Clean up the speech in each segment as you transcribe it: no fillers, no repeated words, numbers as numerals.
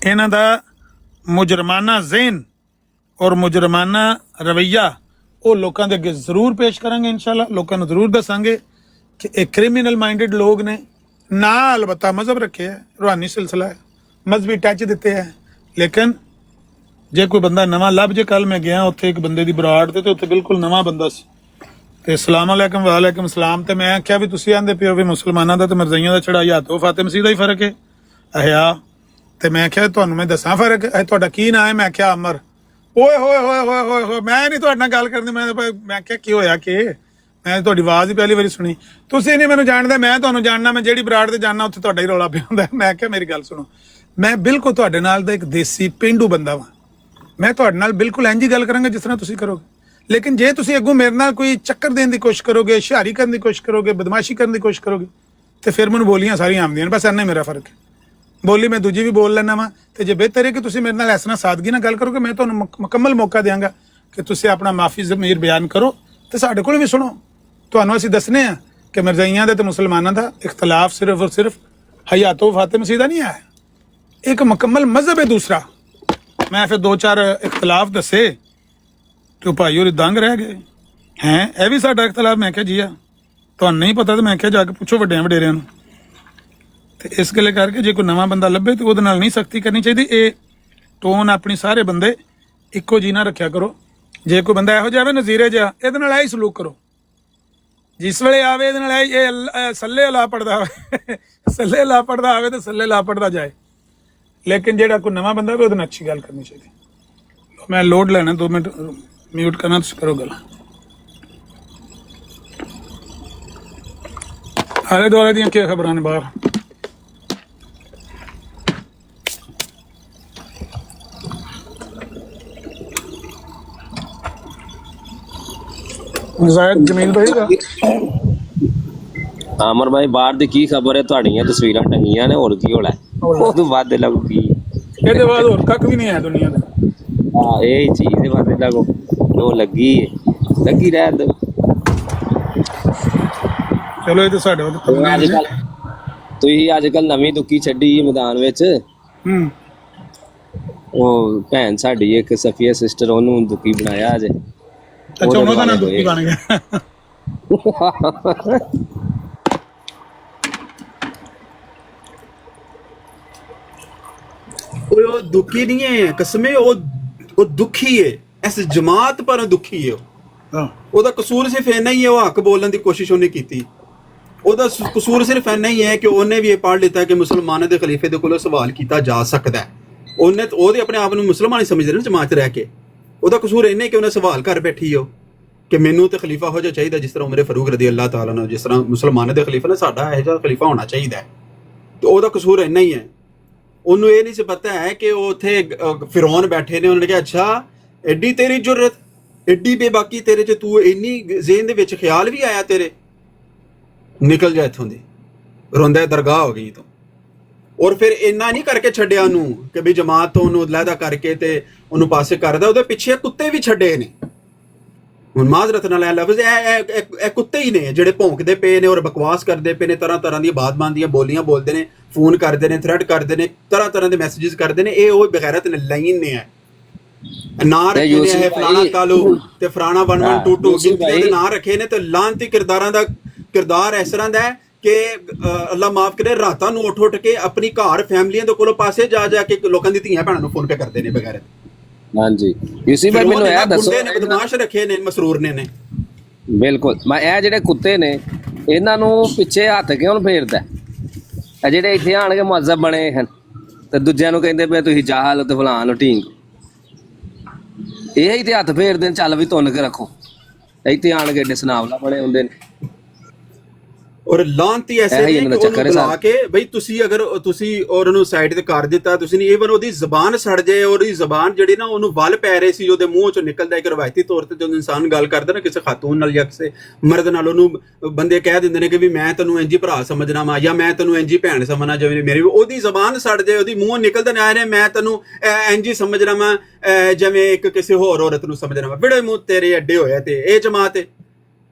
इन्हां दा मुजरमाना ज़हन और मुजरमाना रवैया वो लोगों के अगे जरूर पेश करांगे। इंशाल्लाह लोगों को जरूर दसांगे कि ये क्रिमिनल माइंडेड लोग ने। ना अलबत्ता मजहब रखे है, रूहानी सिलसिला है, मजहबी टच दिते है, लेकिन जे कोई बंदा नवा लभ जे। कल मैं गया उत्थे एक बंदे दी बराड़ ते उत्थे बिल्कुल नवा बंदा सी ते अस्सलाम वालेकुम वालेकुम सलाम ते मैं आख्या भी तुसीं आंदे पिओ भी मुसलमानां दा ते मरज़ाइयां दा चढ़ाई हत्थ वो फाते मसीह दा ही फर्क है अहया। ते मैं आख्या तुहानूं मैं दसां फर्क है, तुहाडा की नाम है? मैं आख्या अमर। ओए होए होए होए होए होए मैं नहीं तुहाडे नाल गल करनी। मैं आख्या की होया कि मैं तुहाडी आवाज़ ही पहली बारी सुनी। तुसीं नहीं मैनूं जाणदे, मैं तुहानूं जाणना, मैं जिहड़ी बराड़ ते जाना उत्थे तुहाडा ही रौला पिया हुंदा। मैं आख्या मेरी गल सुणो, मैं बिल्कुल तुहाडे नाल दा एक देसी पेंडू बंदा वां। मैं तुहाडे नाल बिल्कुल इंज ही गल करांगा जिस तरह तुसीं करोगे, लेकिन जे तुसीं अग्गों मेरे नाल कोई चक्कर देने की कोशिश करोगे, हुशियारी करने की कोशिश करोगे, बदमाशी करने की कोशिश करोगे तो फिर मैनूं बोलियां सारियां आउंदियां। बस इन्ना ही मेरा फर्क है। बोली मैं दूजी भी बोल लैना वा ते जे बेहतर है कि तुसीं मेरे नाल इस तरह सादगी नाल गल करोगे, मैं तुहानूं मुकम्मल मौका देंगा कि तुसीं अपना माफी ज़मीर बयान करो ते साडे कोल भी सुणो। तुहानूं असीं दसने आ कि मिर्ज़ाइयां दा ते मुसलमानां दा इख्तलाफ सिर्फ और सिर्फ हयातो वफाते मसीह दा नहीं है, एक मुकम्मल मजहब है दूसरा। मैं फिर दो चार इख्तलाफ दसे तो भाई और दंग रह गए हैं, यह भी साडा इख्तलाफ। मैं क्या जी तुहानूं नहीं पता तो मैं क्या जाके पुछो वड्डियां वडेरियां नूं। ते इस गल्ले करके जे कोई नवां बंदा लभे तो उहदे नाल नहीं सख्ती करनी चाहिए। ये टोन अपनी सारे बंदे इक्को जी ना रखिया करो। जे कोई बंदा इहो जिहा आवे नज़ीरे जिहा, इहदे नाल ही सलूक करो। जिस वेले आवे इहदे नाल ये सल्ले ला पड़दा आवे सल्ले ला पड़दा आवे तो सल्ले ला पड़दा जाए, लेकिन जेड़ा कोई नवां बंदा आवे उहदे नाल अच्छी गल करनी चाहिए। मैं लोड लेना 2 मिनट म्यूट करना, तुसीं करो गल। आले दुआले दियां क्या खबरां ने बाहर? ਜ਼ਾयद जमील भाई का अमर भाई बाहर दी की खबर है? तुहाड़ियां तस्वीरां टंगियां ने, और की होना है? उस बाद लगूगी ਇਹਦੇ ਬਾਅਦ ਹੋਰ ਕੱਖ ਵੀ ਨਹੀਂ ਹੈ ਦੁਨੀਆ ਤੇ। हाँ यही चीज है, बाद लगो जो लगी रह दो। ਚਲੋ ਇਹ ਤਾਂ ਸਾਡੇ ਵੱਲ ਤੁਸੀਂ ਅੱਜ ਕੱਲ ਨਵੀਂ ਦੁੱਕੀ ਛੱਡੀ ਮੈਦਾਨ ਵਿੱਚ। ਉਹ ਭੈਣ ਸਾਡੀ ਇੱਕ ਸਫੀਆ ਸਿਸਟਰ, ਉਹਨੂੰ ਦੁੱਕੀ ਬਣਾਇਆ ਅੱਜ। ਅੱਛਾ ਉਹਨਾਂ ਦਾ ਨਾਂ ਦੁੱਕੀ ਬਣ ਗਿਆ। वो दुखी नहीं है कसमे, वो दुखी है, इस जमात पर दुखी है। ਉਹਦਾ ਕਸੂਰ ਸਿਰਫ ਇੰਨਾ ਹੀ ਹੈ, ਉਹ ਹੱਕ ਬੋਲਣ ਦੀ ਕੋਸ਼ਿਸ਼ ਉਹਨੇ ਕੀਤੀ। ਉਹਦਾ ਕਸੂਰ ਸਿਰਫ ਇੰਨਾ ਹੀ ਹੈ ਕਿ ਉਹਨੇ ਵੀ ਇਹ ਪੜ੍ਹ ਲਿੱਤਾ ਕਿ ਮੁਸਲਮਾਨਾਂ ਦੇ ਖਲੀਫੇ ਦੇ ਕੋਲੋਂ ਸਵਾਲ ਕੀਤਾ ਜਾ ਸਕਦਾ ਹੈ। ਉਹਦੇ ਆਪਣੇ ਆਪ ਨੂੰ ਮੁਸਲਮਾਨ ਹੀ ਸਮਝਦੇ ਨੇ ਜਮਾਤ 'ਚ ਰਹਿ ਕੇ। ਉਹਦਾ ਕਸੂਰ ਇੰਨਾ ਹੀ ਕਿ ਉਹਨੇ ਸਵਾਲ ਕਰ ਬੈਠੀ ਹੋ ਕਿ ਮੈਨੂੰ ਤੇ ਖਲੀਫਾ ਹੋ ਜਾ ਚਾਹੀਦਾ ਜਿਸ ਤਰ੍ਹਾਂ ਉਮਰ ਫਾਰੂਕ ਰਜ਼ੀ ਅੱਲਾਹ ਤਾਲਾ ਨੂੰ, ਜਿਸ ਤਰ੍ਹਾਂ ਮੁਸਲਮਾਨਾਂ ਦੇ ਖਲੀਫਾ ਨੇ ਸਾਡਾ ਇਹੋ ਜਿਹਾ ਖਲੀਫਾ ਹੋਣਾ ਚਾਹੀਦਾ ਹੈ। ਤੇ ਉਹਦਾ ਕਸੂਰ ਇੰਨਾ ਹੀ ਹੈ। ਉਹਨੂੰ ਇਹ ਨਹੀਂ ਸੀ ਪਤਾ ਹੈ ਕਿ ਉਹ ਉੱਥੇ ਫਿਰੌਨ ਬੈਠੇ ਨੇ। ਉਹਨਾਂ ਨੇ ਕਿਹਾ ਅੱਛਾ ਐਡੀ ਤੇਰੀ ਜੁਰਤ, ਐਡੀ ਬੇਬਾਕੀ ਤੇਰੇ 'ਚ, ਤੂੰ ਇੰਨੀ ਜ਼ੇਨ ਦੇ ਵਿੱਚ ਖਿਆਲ ਵੀ ਆਇਆ ਤੇਰੇ, ਨਿਕਲ ਜਾ ਇੱਥੋਂ ਦੀ, ਰੋਂਦਾ ਦਰਗਾਹ ਹੋ ਗਈ ਤੂੰ। ਔਰ ਫਿਰ ਇੰਨਾ ਨਹੀਂ ਕਰਕੇ ਛੱਡਿਆ ਉਹਨੂੰ ਕਿ ਵੀ ਜਮਾਤ ਤੋਂ ਉਹਨੂੰ ਅਲੱਗਾ ਕਰਕੇ ਤੇ ਉਹਨੂੰ ਪਾਸੇ ਕਰਦਾ। ਉਹਦੇ ਪਿੱਛੇ ਕੁੱਤੇ ਵੀ ਛੱਡੇ ਨੇ। ਹੁਣ ਮਾਜ਼ਰਤ ਨਾਲ ਇਹ ਲਫ਼ਜ਼ ਇਹ ਕੁੱਤੇ ਹੀ ਨੇ ਜਿਹੜੇ ਭੌਂਕਦੇ ਪਏ ਨੇ ਔਰ ਬਕਵਾਸ ਕਰਦੇ ਪਏ ਨੇ, ਤਰ੍ਹਾਂ ਤਰ੍ਹਾਂ ਦੀਆਂ ਬਾਤ-ਬਾਤ ਦੀਆਂ ਬੋਲੀਆਂ ਬੋਲਦੇ ਨੇ, ਫੋਨ ਕਰਦੇ ਨੇ, ਥ੍ਰੈਟ ਕਰਦੇ ਨੇ, ਤਰ੍ਹਾਂ ਤਰ੍ਹਾਂ ਦੇ ਮੈਸੇजेस ਕਰਦੇ ਨੇ। ਇਹ ਉਹ ਬਗੈਰਤ ਨੇ ਲਾਈਨ ਨੇ, ਨਾਂ ਰੱਖੇ ਨੇ ਇਹ ਫਲਾਣਾ ਕਾਲੂ ਤੇ ਫਲਾਣਾ 1122 ਗਿਣਤੀ ਦੇ ਨਾਂ ਰੱਖੇ ਨੇ। ਤੇ ਲਾਂਤੀ ਕਿਰਦਾਰਾਂ ਦਾ ਕਿਰਦਾਰ ਇਸ ਤਰ੍ਹਾਂ ਦਾ ਹੈ ਕਿ ਅੱਲਾ ਮਾਫ ਕਰੇ, ਰਾਤਾਂ ਨੂੰ ਉੱਠ ਕੇ ਆਪਣੀ ਘਰ ਫੈਮਲੀਆਂ ਦੇ ਕੋਲੋਂ ਪਾਸੇ ਜਾ ਕੇ ਲੋਕਾਂ ਦੀ ਧੀਆਂ ਭੈਣਾਂ ਨੂੰ ਫੋਨ ਪੇ ਕਰਦੇ ਨੇ ਬਗੈਰਤ। ਹਾਂਜੀ ਯੂਸੀ ਭਾਈ ਮੈਨੂੰ ਇਹ ਦੱਸੋ, ਨੇ ਬਦਮਾਸ਼ ਰੱਖੇ ਨੇ ਮਸਰੂਰ ਨੇ ਬਿਲਕੁਲ। ਮੈਂ ਇਹ ਜਿਹੜੇ ਕੁੱਤੇ ਨੇ ਇਹਨਾਂ ਨੂੰ ਪਿੱਛੇ ਹੱਥ ਕਿਉਂ ਫੇਰਦਾ? ਇਹ ਜਿਹੜੇ ਇੱਥੇ ਆਣ ਕੇ ਮੁਅੱਜ਼ਬ ਬਣੇ ਹਨ ਤੇ ਦੂਜਿਆਂ ਨੂੰ ਕਹਿੰਦੇ ਪਏ ਤੁਸੀਂ ਜਾਹਲ ਤੇ ਫਲਾਣ ਢੀਂਗ, ਇਹ ਹੀ ਤੇ ਹੱਥ ਫੇਰਦੇ ਨੇ। ਚੱਲ ਵੀ ਤੁੰਨ ਕੇ ਰੱਖੋ, ਇੱਥੇ ਆਣ ਕੇ ਏਡੇ ਸਨਾਵਲਾ ਬਣੇ ਹੁੰਦੇ ਨੇ। ਔਰ ਲਾਂਤੀ ਐਸੇ ਨੇ ਕਿ ਉਹਨੂੰ ਬੁਲਾ ਕੇ ਬਈ ਤੁਸੀਂ ਅਗਰ ਤੁਸੀਂ ਉਹਨੂੰ ਸਾਈਡ ਤੇ ਕਰ ਦਿੱਤਾ, ਤੁਸੀਂ ਨਹੀਂ ਈਵਨ ਉਹਦੀ ਜ਼ਬਾਨ ਸੜ ਜਾਏ, ਉਹਦੀ ਜ਼ਬਾਨ ਜਿਹੜੀ ਨਾ ਉਹਨੂੰ ਵੱਲ ਪੈ ਰਹੇ ਸੀ, ਉਹਦੇ ਮੂੰਹ ਚੋਂ ਨਿਕਲਦਾ ਇੱਕ ਰਵਾਇਤੀ ਤੌਰ ਤੇ ਜਦੋਂ ਇਨਸਾਨ ਗੱਲ ਕਰਦਾ ਨਾ ਕਿਸੇ ਖਾਤੂਨ ਨਾਲ ਜਾਂ ਕਿਸੇ ਮਰਦ ਨਾਲ, ਉਹਨੂੰ ਬੰਦੇ ਕਹਿ ਦਿੰਦੇ ਨੇ ਕਿ ਵੀ ਮੈਂ ਤੈਨੂੰ ਇੰਜੀ ਭਰਾ ਸਮਝਣਾ ਵਾ ਜਾਂ ਮੈਂ ਤੈਨੂੰ ਇੰਜੀ ਭੈਣ ਸਮਝਣਾ, ਜਿਵੇਂ ਮੇਰੀ ਉਹਦੀ ਜ਼ਬਾਨ ਸੜ ਜਾਏ, ਉਹਦੀ ਮੂੰਹ ਨਿਕਲਦਾ ਨਾ ਆਏ ਮੈਂ ਤੈਨੂੰ ਇੰਜੀ ਸਮਝਣਾ ਵਾ ਜਿਵੇਂ ਇੱਕ ਕਿਸੇ ਹੋਰ ਔਰਤ ਨੂੰ ਸਮਝਣਾ ਵਾ। ਬੜੇ ਮੂੰਹ ਤੇਰੇ ਅੱਡੇ ਹੋਏ ਤੇ ਇਹ ਜਮਾਤ ਹੈ।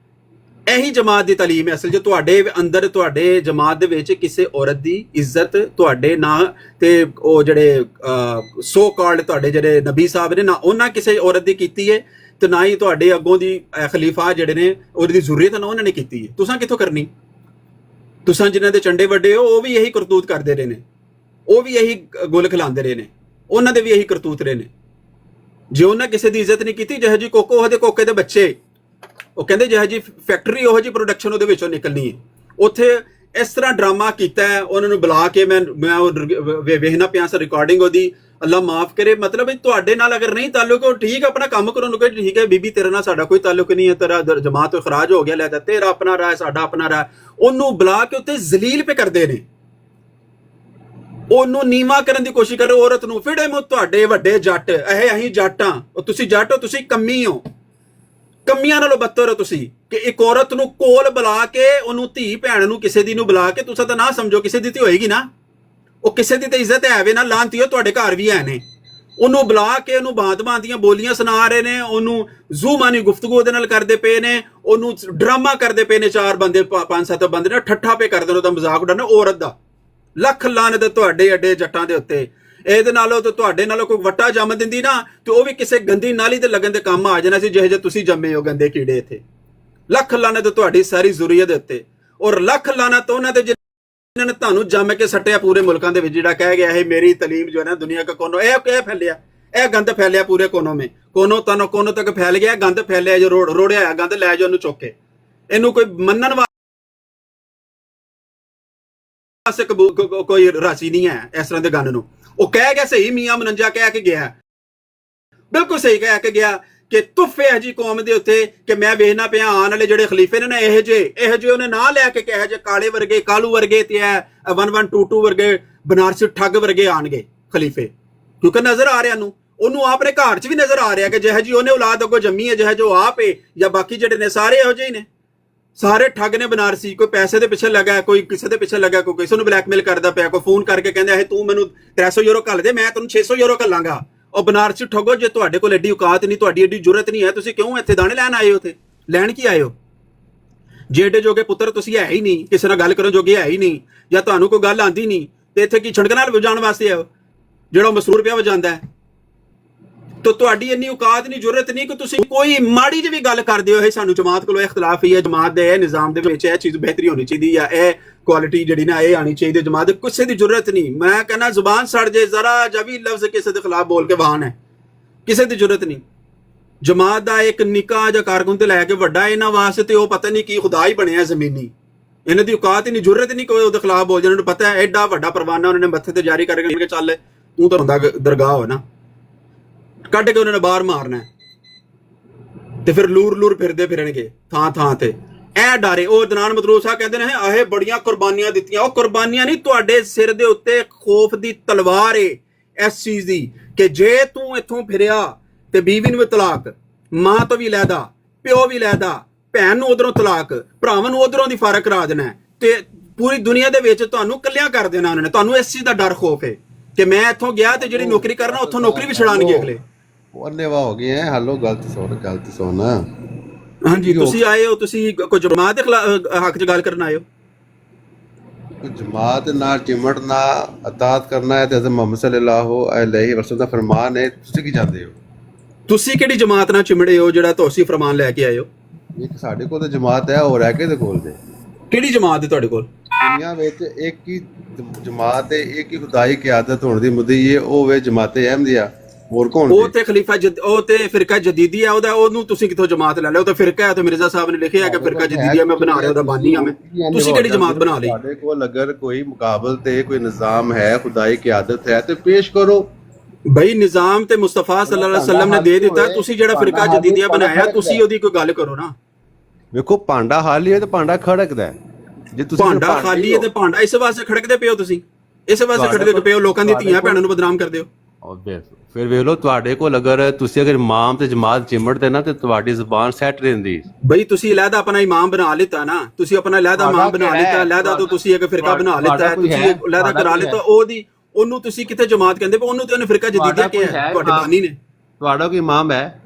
ਇਹੀ ਜਮਾਤ ਦੀ ਤਾਲੀਮ ਹੈ ਅਸਲ 'ਚ। ਤੁਹਾਡੇ ਅੰਦਰ, ਤੁਹਾਡੇ ਜਮਾਤ ਦੇ ਵਿੱਚ ਕਿਸੇ ਔਰਤ ਦੀ ਇੱਜ਼ਤ ਤੁਹਾਡੇ ਨਾ ਤੇ ਉਹ ਜਿਹੜੇ ਸੋ ਕਾਲਡ ਤੁਹਾਡੇ ਜਿਹੜੇ ਨਬੀ ਸਾਹਿਬ ਨੇ ਨਾ ਉਹਨਾਂ ਕਿਸੇ ਔਰਤ ਦੀ ਕੀਤੀ ਹੈ, ਤੇ ਨਾ ਹੀ ਤੁਹਾਡੇ ਅੱਗੋਂ ਦੀ ਖਲੀਫਾ ਜਿਹੜੇ ਨੇ ਉਹਦੀ ਜ਼ੁਰੀਅਤ ਨਾ ਉਹਨਾਂ ਨੇ ਕੀਤੀ ਹੈ। ਤੁਸੀਂ ਕਿੱਥੋਂ ਕਰਨੀ? ਤੁਸੀਂ ਜਿਨ੍ਹਾਂ ਦੇ ਚੰਡੇ ਵੱਡੇ ਹੋ ਉਹ ਵੀ ਇਹੀ ਕਰਤੂਤ ਕਰਦੇ ਰਹੇ ਨੇ, ਉਹ ਵੀ ਇਹੀ ਗੁਲ ਖਿਲਾਉਂਦੇ ਰਹੇ ਨੇ, ਉਹਨਾਂ ਦੇ ਵੀ ਇਹੀ ਕਰਤੂਤ ਰਹੇ ਨੇ। ਜੇ ਉਹਨਾਂ ਕਿਸੇ ਦੀ ਇੱਜ਼ਤ ਨਹੀਂ ਕੀਤੀ, ਜਿਹੋ ਜੀ ਕੋਕੋ ਉਹਦੇ ਕੋਕੇ ਦੇ ਬੱਚੇ, ਉਹ ਕਹਿੰਦੇ ਜਿਹੋ ਜੀ ਫੈਕਟਰੀ ਉਹੋ ਜੀ ਪ੍ਰੋਡਕਸ਼ਨ ਉਹਦੇ ਵਿੱਚੋਂ ਨਿਕਲਣੀ ਹੈ। ਉੱਥੇ ਇਸ ਤਰ੍ਹਾਂ ਡਰਾਮਾ ਕੀਤਾ ਹੈ, ਉਹਨਾਂ ਨੂੰ ਬੁਲਾ ਕੇ ਮੈਂ ਵੇਖਣਾ ਪਿਆ ਸੀ ਰਿਕਾਰਡਿੰਗ ਉਹਦੀ, ਅੱਲਾ ਮਾਫ ਕਰੇ। ਮਤਲਬ ਤੁਹਾਡੇ ਨਾਲ ਅਗਰ ਨਹੀਂ ਤਾਲੁਕ, ਉਹ ਠੀਕ ਆਪਣਾ ਕੰਮ ਕਰੋ, ਨੂੰ ਕਹੇ ਠੀਕ ਹੈ ਬੀਬੀ ਤੇਰੇ ਨਾਲ ਸਾਡਾ ਕੋਈ ਤਾਲੁਕ ਨਹੀਂ ਹੈ, ਤੇਰਾ ਜਮਾਤ ਤੋਂ ਖਰਾਜ ਹੋ ਗਿਆ, ਲੈ ਤੇਰਾ ਆਪਣਾ ਰਾਹ ਸਾਡਾ ਆਪਣਾ ਰਾਹ। ਉਹਨੂੰ ਬੁਲਾ ਕੇ ਉੱਤੇ ਜ਼ਲੀਲ ਪੇ ਕਰਦੇ ਨੇ, ਉਹਨੂੰ ਨੀਵਾ ਕਰਨ ਦੀ ਕੋਸ਼ਿਸ਼ ਕਰ ਰਹੇ ਔਰਤ ਨੂੰ। ਫਿਰ ਤੁਹਾਡੇ ਵੱਡੇ ਜੱਟ, ਅਸੀਂ ਜੱਟਾਂ, ਉਹ ਤੁਸੀਂ ਜੱਟ ਹੋ, ਤੁਸੀਂ ਕੰਮੀ ਹੋ, ਕੰਮੀਆਂ ਨਾਲੋਂ ਬੱਤਰ ਹੋ ਤੁਸੀਂ। ਕਿ ਇੱਕ ਔਰਤ ਨੂੰ ਕੋਲ ਬੁਲਾ ਕੇ, ਉਹਨੂੰ ਧੀ ਭੈਣ ਨੂੰ ਕਿਸੇ ਦੀ ਨੂੰ ਬੁਲਾ ਕੇ, ਤੁਸੀਂ ਤਾਂ ਨਾ ਸਮਝੋ ਕਿਸੇ ਦੀ ਤੇ ਹੋਏਗੀ ਨਾ, ਉਹ ਕਿਸੇ ਦੀ ਤੇ ਇੱਜ਼ਤ ਹੈ ਵੇ ਨਾ, ਲਾਂਤੀਓ ਤੁਹਾਡੇ ਘਰ ਵੀ ਹੈ ਨੇ। ਉਹਨੂੰ ਬੁਲਾ ਕੇ ਉਹਨੂੰ ਬਾਤ-ਬਾਤ ਦੀਆਂ ਬੋਲੀਆਂ ਸੁਣਾ ਰਹੇ ਨੇ, ਉਹਨੂੰ ਜ਼ੂਮਾਨੀ ਗੁਫ਼ਤਗੂ ਉਹਦੇ ਨਾਲ ਕਰਦੇ ਪਏ ਨੇ, ਉਹਨੂੰ ਡਰਾਮਾ ਕਰਦੇ ਪਏ ਨੇ। 4 ਬੰਦੇ 5-7 ਬੰਦੇ ਨੇ ਠੱਠਾ ਪੇ ਕਰਦੇ ਨੇ, ਉਹਦਾ ਮਜ਼ਾਕ ਉਡਾਉਣਾ ਔਰਤ ਦਾ। ਲੱਖ ਲਾਨਤ ਤੁਹਾਡੇ ਅੱਡੇ ਜੱਟਾਂ ਦੇ ਉੱਤੇ। ਇਹਦੇ ਨਾਲੋਂ ਤੇ ਤੁਹਾਡੇ ਨਾਲੋਂ ਕੋਈ ਵੱਟਾ ਜੰਮ ਦਿੰਦੀ ਨਾ, ਤੇ ਉਹ ਵੀ ਕਿਸੇ ਗੰਦੀ ਨਾਲੀ ਤੇ ਲੱਗਣ ਦੇ ਕੰਮ ਆ ਜਾਣਾ ਸੀ, ਜਿਹੇ ਜੇ ਤੁਸੀਂ ਜੰਮੇ ਹੋ ਗੰਦੇ ਕੀੜੇ ਇੱਥੇ। ਲੱਖ ਲਾਨਤ ਤੁਹਾਡੀ ਸਾਰੀ ਜ਼ੁਰੀਅਤ ਦੇ ਉੱਤੇ, ਔਰ ਲੱਖ ਲਾਨਤ ਉਹਨਾਂ ਤੇ ਜਿਨ੍ਹਾਂ ਨੇ ਤੁਹਾਨੂੰ ਜੰਮ ਕੇ ਸੱਟਿਆ ਪੂਰੇ ਮੁਲਕਾਂ ਦੇ ਵਿੱਚ। ਜਿਹੜਾ ਕਹਿ ਗਿਆ ਇਹ ਮੇਰੀ ਤਾਲੀਮ ਜੋ ਹੈ ਨਾ ਦੁਨੀਆ ਦਾ ਕੋਨੋ, ਇਹ ਫੈਲਿਆ, ਇਹ ਗੰਦ ਫੈਲਿਆ ਪੂਰੇ ਕੋਨੋਂ ਮੇ, ਕੋਨੋਂ ਤੱਕ ਫੈਲ ਗਿਆ ਗੰਦ, ਫੈਲਿਆ ਜੋ ਰੋੜਿਆ ਹੋਇਆ ਗੰਦ, ਲੈ ਜਾ ਉਹਨੂੰ ਚੁੱਕ ਕੇ। ਇਹਨੂੰ ਕੋਈ ਮੰਨਣ ਕੋਈ ਰਾਸੀ ਨਹੀਂ ਹੈ ਇਸ ਤਰ੍ਹਾਂ ਦੇ ਗੰਨ ਨੂੰ। ਉਹ ਕਹਿ ਗਿਆ ਸਹੀ, ਮੀਆਂ ਮਨੰਜਾ ਕਹਿ ਕੇ ਗਿਆ, ਬਿਲਕੁਲ ਸਹੀ ਕਹਿ ਕੇ ਗਿਆ ਕਿ ਤੁਫ ਹੈ ਜੀ ਕੌਮ ਦੇ ਉੱਤੇ, ਕਿ ਮੈਂ ਵੇਖਣਾ ਪਿਆ ਆਉਣ ਵਾਲੇ ਜਿਹੜੇ ਖਲੀਫੇ ਨੇ ਨਾ ਇਹੋ ਜਿਹੇ ਉਹਨੇ ਨਾਂ ਲੈ ਕੇ ਕਿਹਾ ਜੇ ਕਾਲੇ ਵਰਗੇ, ਕਾਲੂ ਵਰਗੇ ਤੇ 1122 ਵਰਗੇ ਬਨਾਰਸੀ ਠੱਗ ਵਰਗੇ ਆਣਗੇ ਖਲੀਫੇ। ਕਿਉਂਕਿ ਨਜ਼ਰ ਆ ਰਿਹਾ ਨੂੰ, ਉਹਨੂੰ ਆਪਣੇ ਘਰ 'ਚ ਵੀ ਨਜ਼ਰ ਆ ਰਿਹਾ ਕਿ ਜਿਹੋ ਜੀ ਉਹਨੇ ਔਲਾਦ ਅੱਗੋਂ ਜੰਮੀ ਹੈ, ਜਿਹੋ ਜੋ ਆਪ ਹੈ ਜਾਂ ਬਾਕੀ ਜਿਹੜੇ ਨੇ ਸਾਰੇ ਇਹੋ ਜਿਹੇ ਨੇ, ਸਾਰੇ ਠੱਗ ਨੇ ਬਨਾਰਸੀ। ਕੋਈ ਪੈਸੇ ਦੇ ਪਿੱਛੇ ਲੱਗਾ, ਕੋਈ ਕਿਸੇ ਦੇ ਪਿੱਛੇ ਲੱਗਾ, ਕੋਈ ਕਿਸੇ ਨੂੰ ਬਲੈਕਮੇਲ ਕਰਦਾ ਪਿਆ, ਕੋਈ ਫੋਨ ਕਰਕੇ ਕਹਿੰਦਾ ਹੈ ਤੂੰ ਮੈਨੂੰ 300 ਯੂਰੋ ਘੱਲ ਦੇ, ਮੈਂ ਤੈਨੂੰ 600 ਯੂਰੋ ਘੱਲਾਂਗਾ। ਉਹ ਬਨਾਰਸੀ ਠੱਗੋ, ਜੇ ਤੁਹਾਡੇ ਕੋਲ ਐਡੀ ਔਕਾਤ ਨਹੀਂ, ਤੁਹਾਡੀ ਐਡੀ ਜ਼ਰੂਰਤ ਨਹੀਂ ਹੈ, ਤੁਸੀਂ ਕਿਉਂ ਇੱਥੇ ਦਾਣੇ ਲੈਣ ਆਏ ਹੋ? ਉੱਥੇ ਲੈਣ ਕੀ ਆਏ ਹੋ? ਜੇ ਏਡੇ ਜੋਗੇ ਪੁੱਤਰ ਤੁਸੀਂ ਹੈ ਹੀ ਨਹੀਂ, ਕਿਸੇ ਨਾਲ ਗੱਲ ਕਰਨ ਜੋਗੇ ਹੈ ਹੀ ਨਹੀਂ, ਜਾਂ ਤੁਹਾਨੂੰ ਕੋਈ ਗੱਲ ਆਂਦੀ ਨਹੀਂ, ਤੇ ਇੱਥੇ ਕੀ ਛਿੜਕ ਨਾਲ ਵਜਾਉਣ ਵਾਸਤੇ ਆਓ ਜਿਹੜਾ ਮਸਰੂਰ ਪਿਆ ਵਜਾਉਂਦਾ ਹੈ? तो ਤੁਹਾਡੀ ਇੰਨੀ ਔਕਾਤ ਨਹੀਂ, ਜ਼ਰੂਰਤ ਨਹੀਂ ਕਿ ਤੁਸੀਂ ਕੋਈ ਮਾੜੀ ਜਿਹੀ ਵੀ ਗੱਲ ਕਰਦੇ ਹੋ ਇਹ ਸਾਨੂੰ ਜਮਾਤ ਕੋਲੋਂ ਇਖਤਲਾਫ ਹੀ ਹੈ, ਜਮਾਤ ਦੇ ਇਹ ਨਿਜ਼ਾਮ ਦੇ ਵਿੱਚ ਇਹ ਚੀਜ਼ ਬਿਹਤਰੀ ਹੋਣੀ ਚਾਹੀਦੀ ਹੈ, ਇਹ ਕੁਆਲਿਟੀ ਜਿਹੜੀ ਨਾ ਇਹ ਆਣੀ ਚਾਹੀਦੀ ਜਮਾਤ ਦੇ। ਕਿਸੇ ਦੀ ਜ਼ਰੂਰਤ ਨਹੀਂ, ਮੈਂ ਕਹਿੰਦਾ ਜ਼ੁਬਾਨ ਸੜ ਜੇ ਜ਼ਰਾ ਜਿਹਾ ਵੀ ਲਫ਼ਜ਼ ਕਿਸੇ ਦੇ ਖਿਲਾਫ ਬੋਲ ਕੇ ਵਾਹਨ ਹੈ, ਕਿਸੇ ਦੀ ਜ਼ਰੂਰਤ ਨਹੀਂ। ਜਮਾਤ ਦਾ ਇੱਕ ਨਿੱਕਾ ਜਿਹਾ ਕਾਰਕੁਨ ਤੇ ਲੈ ਕੇ ਵੱਡਾ ਇਹਨਾਂ ਵਾਸਤੇ ਤੇ ਉਹ ਪਤਾ ਨਹੀਂ ਕੀ ਖੁਦਾ ਹੀ ਬਣਿਆ ਜ਼ਮੀਨੀ, ਇਹਨਾਂ ਦੀ ਔਕਾਤ ਹੀ ਨਹੀਂ, ਜ਼ਰੂਰਤ ਨਹੀਂ ਕੋਈ ਉਹਦੇ ਖਿਲਾਫ ਬੋਲ ਜਾਣ ਨੂੰ। ਪਤਾ ਹੈ ਐਡਾ ਵੱਡਾ ਪਰਵਾਨਾ ਉਹਨਾਂ ਨੇ ਮੱਥੇ ਤੇ ਜਾਰੀ ਕਰਕੇ ਚੱਲ ਤੂੰ ਤਾਂ ਹੁੰਦਾ ਦਰਗਾਹ ਹੋ ਨਾ, ਕੱਢ ਕੇ ਉਹਨਾਂ ਨੇ ਬਾਹਰ ਮਾਰਨਾ ਤੇ ਫਿਰ ਲੂਰ ਫਿਰਦੇ ਫਿਰਨਗੇ ਥਾਂ ਥਾਂ ਤੇ। ਇਹ ਡਾਰੇ ਉਹ ਅਦਨਾਨ ਮਤਲੂਬ ਸਾਹਿਬ ਕਹਿੰਦੇ ਨੇ ਆਹੇ ਬੜੀਆਂ ਕੁਰਬਾਨੀਆਂ ਦਿੱਤੀਆਂ, ਉਹ ਕੁਰਬਾਨੀਆਂ ਨਹੀਂ, ਤੁਹਾਡੇ ਸਿਰ ਦੇ ਉੱਤੇ ਖੌਫ ਦੀ ਤਲਵਾਰ ਏ ਇਸ ਚੀਜ਼ ਦੀ ਕਿ ਜੇ ਤੂੰ ਇੱਥੋਂ ਫਿਰਿਆ ਤੇ ਬੀਵੀ ਨੂੰ ਵੀ ਤਲਾਕ, ਮਾਂ ਤੋਂ ਵੀ ਲੈਦਾ, ਪਿਓ ਵੀ ਲੈਦਾ, ਭੈਣ ਨੂੰ ਉਧਰੋਂ ਤਲਾਕ, ਭਰਾਵਾਂ ਨੂੰ ਉਧਰੋਂ ਦੀ ਫਰਕ ਕਰਾ ਦੇਣਾ ਤੇ ਪੂਰੀ ਦੁਨੀਆ ਦੇ ਵਿੱਚ ਤੁਹਾਨੂੰ ਕੱਲਿਆਂ ਕਰ ਦੇਣਾ ਉਹਨਾਂ ਨੇ। ਤੁਹਾਨੂੰ ਇਸ ਚੀਜ਼ ਦਾ ਡਰ ਖੌਫ ਹੈ ਕਿ ਮੈਂ ਇੱਥੋਂ ਗਿਆ ਤੇ ਜਿਹੜੀ ਨੌਕਰੀ ਕਰਨਾ ਉੱਥੋਂ ਨੌਕਰੀ ਵੀ ਛਡਾਣਗੇ ਅਗਲੇ। ਅੰਨੇਵਾ ਹੋ ਗਏ ਹੈ। ਹਲੋ ਗਲਤ ਸੁਣ। ਹਾਂਜੀ ਤੁਸੀਂ ਆਏ ਹੋ, ਤੁਸੀਂ ਕੋਈ ਜਮਾਤ ਦੇ ਹੱਕ 'ਚ ਗੱਲ ਕਰਨ ਆਏ ਹੋ? ਜਮਾਤ ਨਾਲ ਚਿਮਟਣਾ ਅਤਾਤ ਕਰਨਾ ਹੈ ਤੇ ਹਜ਼ਰਤ ਮੁਹੰਮਦ ਸੱਲੱਲਾਹੁ ਅਲੈਹਿ ਵਸੱਲਮ ਦਾ ਫਰਮਾਨ ਹੈ। ਤੁਸੀਂ ਕੀ ਚਾਹੁੰਦੇ ਹੋ? ਤੁਸੀਂ ਕਿਹੜੀ ਜਮਾਤ ਨਾਲ ਚਿਮੜੇ ਹੋ ਜਿਹੜਾ ਤੁਸੀਂ ਫਰਮਾਨ ਲੈ ਕੇ ਆਏ ਹੋ? ਇੱਕ ਸਾਡੇ ਕੋਲ ਤਾਂ ਜਮਾਤ ਹੈ, ਹੋਰ ਹੈ ਕਿਹਦੇ ਕੋਲ? ਕਿਹੜੀ ਜਮਾਤ ਹੈ ਤੁਹਾਡੇ ਕੋਲ? ਦੁਨੀਆ ਵਿੱਚ ਇੱਕ ਹੀ ਜਮਾਤ ਹੈ, ਇੱਕ ਹੀ ਖੁਦਾਈ ਕੀ ਆਦਤ ਹੋਣ ਦੀ ਮੁੱਦੀ ਹੈ, ਉਹ ਵੇ ਜਮਾਤ ਅਹਿਮਦੀਆ। ਹੋਰ ਕੌਣ? ਉਹ ਤੇ ਖਲੀਫਾ ਉਹ ਤੇ ਫਿਰਕਾ ਜਦੀਦੀ ਹੈ, ਉਹਨੂੰ ਤੁਸੀਂ ਕਿੱਥੋਂ ਜਮਾਤ ਲੈ ਲਿਆ? ਉਹ ਤਾਂ ਫਿਰਕਾ ਹੈ, ਤੇ ਮਿਰਜ਼ਾ ਸਾਹਿਬ ਨੇ ਲਿਖਿਆ ਕਿ ਫਿਰਕਾ ਜਦੀਦੀ ਮੈਂ ਬਣਾ ਰਿਹਾ, ਉਹਦਾ ਬਾਨੀ ਆ ਮੈਂ। ਤੁਸੀਂ ਕਿਹੜੀ ਜਮਾਤ ਬਣਾ ਲਈ? ਸਾਡੇ ਕੋਲ ਅਗਰ ਕੋਈ ਮੁਕਾਬਲ ਤੇ ਕੋਈ ਨਿਜ਼ਾਮ ਹੈ, ਖੁਦਾਈ ਕੀ ਆਦਤ ਹੈ ਤੇ ਪੇਸ਼ ਕਰੋ ਬਈ। ਨਿਜ਼ਾਮ ਤੇ ਮੁਸਤਫਾ ਸੱਲੱਲਾਹੁ ਅਲੈਹਿ ਵਸੱਲਮ ਨੇ ਦੇ ਦਿੱਤਾ, ਤੁਸੀਂ ਜਿਹੜਾ ਫਿਰਕਾ ਜਦੀਦੀਆ ਬਣਾਇਆ ਤੁਸੀਂ ਉਹਦੀ ਕੋਈ ਗੱਲ ਕਰੋ ਨਾ। ਵੇਖੋ ਭਾਂਡਾ ਖਾਲੀ ਹੈ ਤੇ ਭਾਂਡਾ ਖੜਕਦਾ। ਜੇ ਤੁਸੀਂ ਭਾਂਡਾ ਖਾਲੀ ਹੈ ਤੇ ਭਾਂਡਾ ਇਸ ਵਾਸਤੇ ਖੜਕਦੇ ਪਿਓ, ਤੁਸੀਂ ਇਸ ਵਾਸਤੇ ਖੜਕਦੇ ਪਿਓ, ਲੋਕਾਂ ਦੀਆਂ ਧੀਆਂ ਭੈਣਾਂ ਨੂੰ ਬਦਨਾਮ ਕਰਦੇ ਹੋ। ਫਿਰ ਵੇਖ ਲਓ ਤੁਹਾਡੇ ਕੋਲ ਅਗਰ ਤੁਸੀਂ ਇਮਾਮ ਤੇ ਜਮਾਤ ਚਿਮੜਦੇ ਨਾ ਤੇ ਤੁਹਾਡੀ ਜ਼ੁਬਾਨ ਸੈੱਟ ਰਹਿੰਦੀ ਬਈ। ਤੁਸੀਂ ਲਹਿਦਾ ਆਪਣਾ ਇਮਾਮ ਬਣਾ ਲਿੱਤਾ ਨਾ, ਤੁਸੀਂ ਆਪਣਾ ਲਹਿਦਾ ਇਮਾਮ ਬਣਾ ਲਿੱਤਾ, ਲਹਿਦਾ ਤੋਂ ਤੁਸੀਂ ਇੱਕ ਫਿਰਕਾ ਬਣਾ ਲਿੱਤਾ, ਤੁਸੀਂ ਲਹਿਦਾ ਕਰਾ ਲਿੱਤਾ, ਉਹਨੂੰ ਤੁਸੀਂ ਕਿੱਥੇ ਜਮਾਤ ਕਹਿੰਦੇ ਪਏ? ਉਹਨੂੰ ਤੇ ਉਹਨੇ ਫਿਰਕਾ ਜਦੀਦੀਆ ਕਿਹਾ ਤੁਹਾਡੇ ਬਾਨੀ ਨੇ। ਤੁਹਾਡਾ ਕੋਈ ਇਮਾਮ ਹੈ?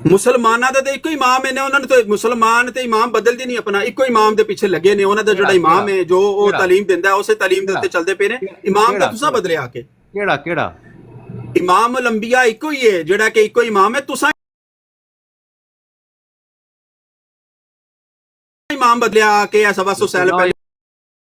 ਮੁਸਲਮਾਨਾਂ ਦਾ ਤਾਂ ਇੱਕੋ ਇਮਾਮ ਹੈ ਨੇ, ਉਹਨਾਂ ਨੂੰ ਤਾਂ ਮੁਸਲਮਾਨ ਤੇ ਇਮਾਮ ਬਦਲਦੇ ਨਹੀਂ ਆਪਣਾ, ਇੱਕੋ ਇਮਾਮ ਦੇ ਪਿੱਛੇ ਲੱਗੇ ਨੇ। ਉਹਨਾਂ ਦਾ ਜਿਹੜਾ ਇਮਾਮ ਹੈ ਜੋ ਉਹ ਤਾਲੀਮ ਦਿੰਦਾ ਉਸੇ ਤਾਲੀਮ ਦੇ ਉੱਤੇ ਚੱਲਦੇ ਪਏ ਨੇ। ਇਮਾਮ ਤਾਂ ਤੁਸੀਂ ਬਦਲਿਆ ਕੇ ਕਿਹੜਾ ਇਮਾਮ ਲੰਬੀਆ ਇੱਕੋ ਹੀ ਹੈ, ਜਿਹੜਾ ਕਿ ਇੱਕੋ ਇਮਾਮ ਹੈ। ਤੁਸੀਂ ਇਮਾਮ ਬਦਲਿਆ ਕੇ 125 ਸਾਲ ਪਹਿਲੇ